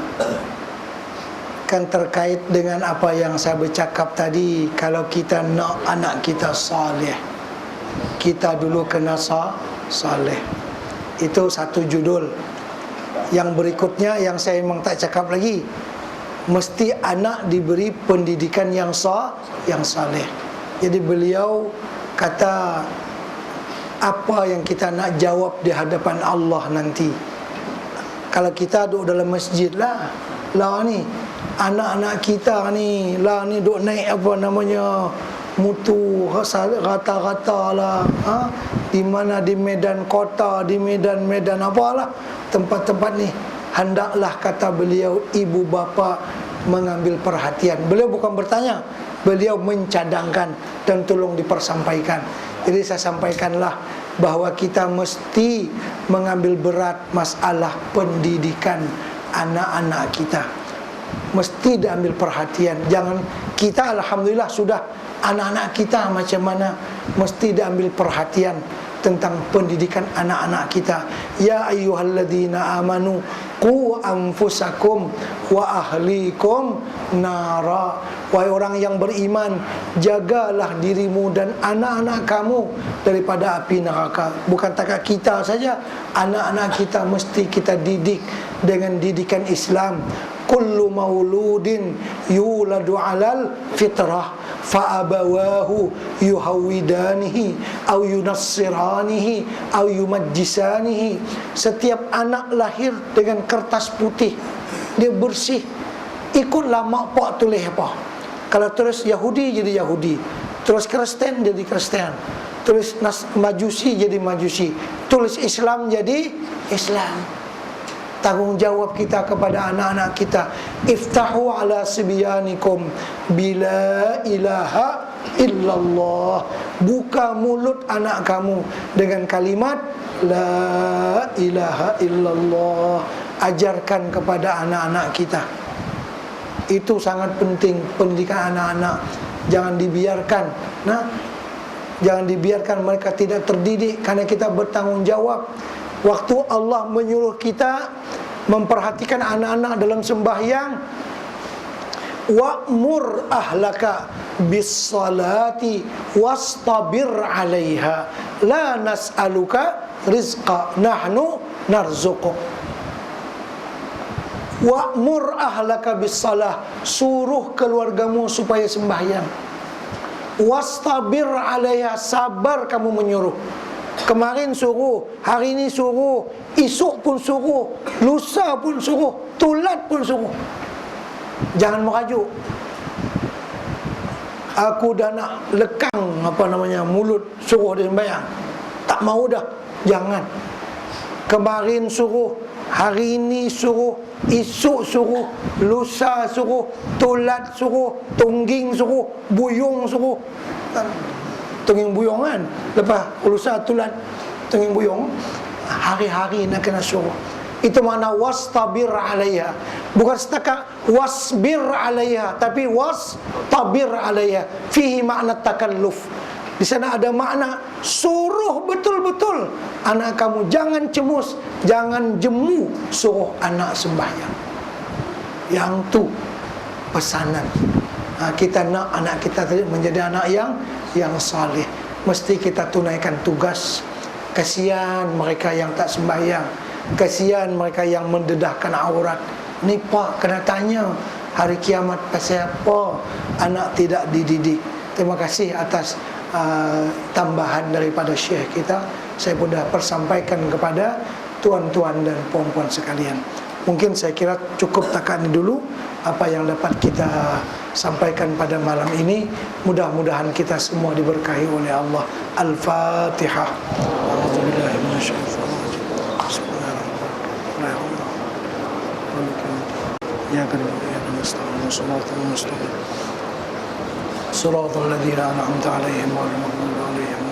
S2: kan terkait dengan apa yang saya bercakap tadi. Kalau kita nak anak kita saleh, kita dulu kena saleh. Itu satu judul. Yang berikutnya yang saya memang tak cakap lagi, mesti anak diberi pendidikan yang saleh. Jadi beliau kata, apa yang kita nak jawab di hadapan Allah nanti. Kalau kita duduk dalam masjid lah ni anak-anak kita ni duk naik apa namanya mutu rata-rata lah, di mana di medan kota, di medan apalah tempat-tempat ni, hendaklah kata beliau ibu bapa mengambil perhatian. Beliau bukan bertanya, beliau mencadangkan dan tolong dipersampaikan. Jadi saya sampaikanlah bahawa kita mesti mengambil berat masalah pendidikan anak-anak kita. Mesti diambil perhatian. Jangan kita, alhamdulillah sudah, anak-anak kita macam mana, mesti diambil perhatian tentang pendidikan anak-anak kita. Ya ayyuhalladzina amanu qu anfusakum wa ahlikum nara. Wahai orang yang beriman, jagalah dirimu dan anak-anak kamu daripada api neraka. Bukan takat kita saja, anak-anak kita mesti kita didik dengan didikan Islam. Kullu mauludin yuladu alal fitrah fa abawahu yuhawidanihi au yunassiranihi au yumajjisanihi. Setiap anak lahir dengan kertas putih, dia bersih, ikutlah mak pak tulis apa. Kalau terus Yahudi jadi Yahudi, terus Kristen jadi Kristen, terus Majusi jadi Majusi, tulis Islam jadi Islam. Tanggungjawab kita kepada anak-anak kita, iftahu ala sibyanikum bila ilaha illallah. Buka mulut anak kamu dengan kalimat la ilaha illallah. Ajarkan kepada anak-anak kita. Itu sangat penting, pendidikan anak-anak. Jangan dibiarkan, jangan dibiarkan mereka tidak terdidik, karena kita bertanggung jawab. Waktu Allah menyuruh kita memperhatikan anak-anak dalam sembahyang, wa'mur ahlaka bis-salati wastabir 'alaiha la nas'aluka rizqa nahnu narzuquk. Wa'mur ahlaka bis-salah, suruh keluargamu supaya sembahyang. Wastabir 'alaiha, sabar kamu menyuruh. Kemarin suruh, hari ini suruh, esok pun suruh, lusa pun suruh, tulat pun suruh. Jangan merajuk. Aku dah nak lekang mulut, suruh dia sembahyang. Tak mau dah. Jangan. Kemarin suruh, hari ini suruh, esok suruh, lusa suruh, tulat suruh, tungging suruh, buyung suruh. Tungging buyung kan, lepas lusa tulat tungging buyung, hari-hari nak kena suruh. Itu makna wastabir 'alaiha. Bukan setakat wasbir 'alaiha, tapi wastabir 'alaiha. Fihi makna takalluf. Di sana ada makna suruh betul-betul anak kamu. Jangan cemus, jangan jemu, suruh anak sembahyang. Yang tu pesanan. Kita nak anak kita menjadi anak yang saleh. Mesti kita tunaikan tugas. Kasihan mereka yang tak sembahyang. Kasihan mereka yang mendedahkan aurat. Ni pak kena tanya hari kiamat pasal apa anak tidak dididik. Terima kasih atas tambahan daripada syekh kita. Saya pun dah persampaikan kepada tuan-tuan dan puan-puan sekalian. Mungkin saya kira cukup takat ini dulu apa yang dapat kita sampaikan pada malam ini. Mudah-mudahan kita semua diberkahi oleh Allah. Al-Fatihah. A'udzubillahi minasyaitonir rajim. Bismillahirrahmanirrahim. Ya karim ya nasta'in shiratal mustaqim. Shiratal ladzina an'amta 'alaihim ghairil maghdubi 'alaihim.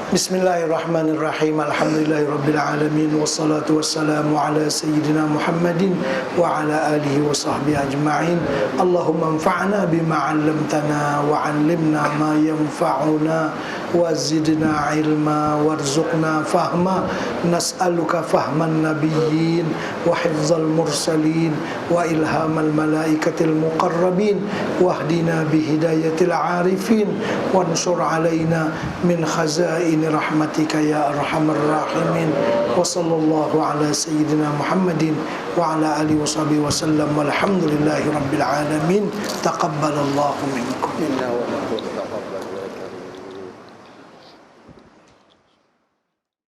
S2: Bismillahirrahmanirrahim. Alhamdulillahirabbil alamin wassalatu wassalamu ala sayyidina Muhammadin wa ala alihi wa sahbihi ajma'in. Allahumma anfa'na bima 'allamtana wa 'allimna ma yanfa'una wa zidna ilma warzuqna fahma. Nas'aluka fahman nabiyyin wa hifzal mursalin wa ilhamal malaikatil muqarrabin wahdina bihidayatil arifin wansur alaina min khazain rahmatika ya arhamar rahimin. Wa sallallahu ala sayyidina Muhammadin wa ala alihi wa sahbihi wa sallam walhamdulillahi rabbil alamin. Taqabbalallahu minkum. Inna wa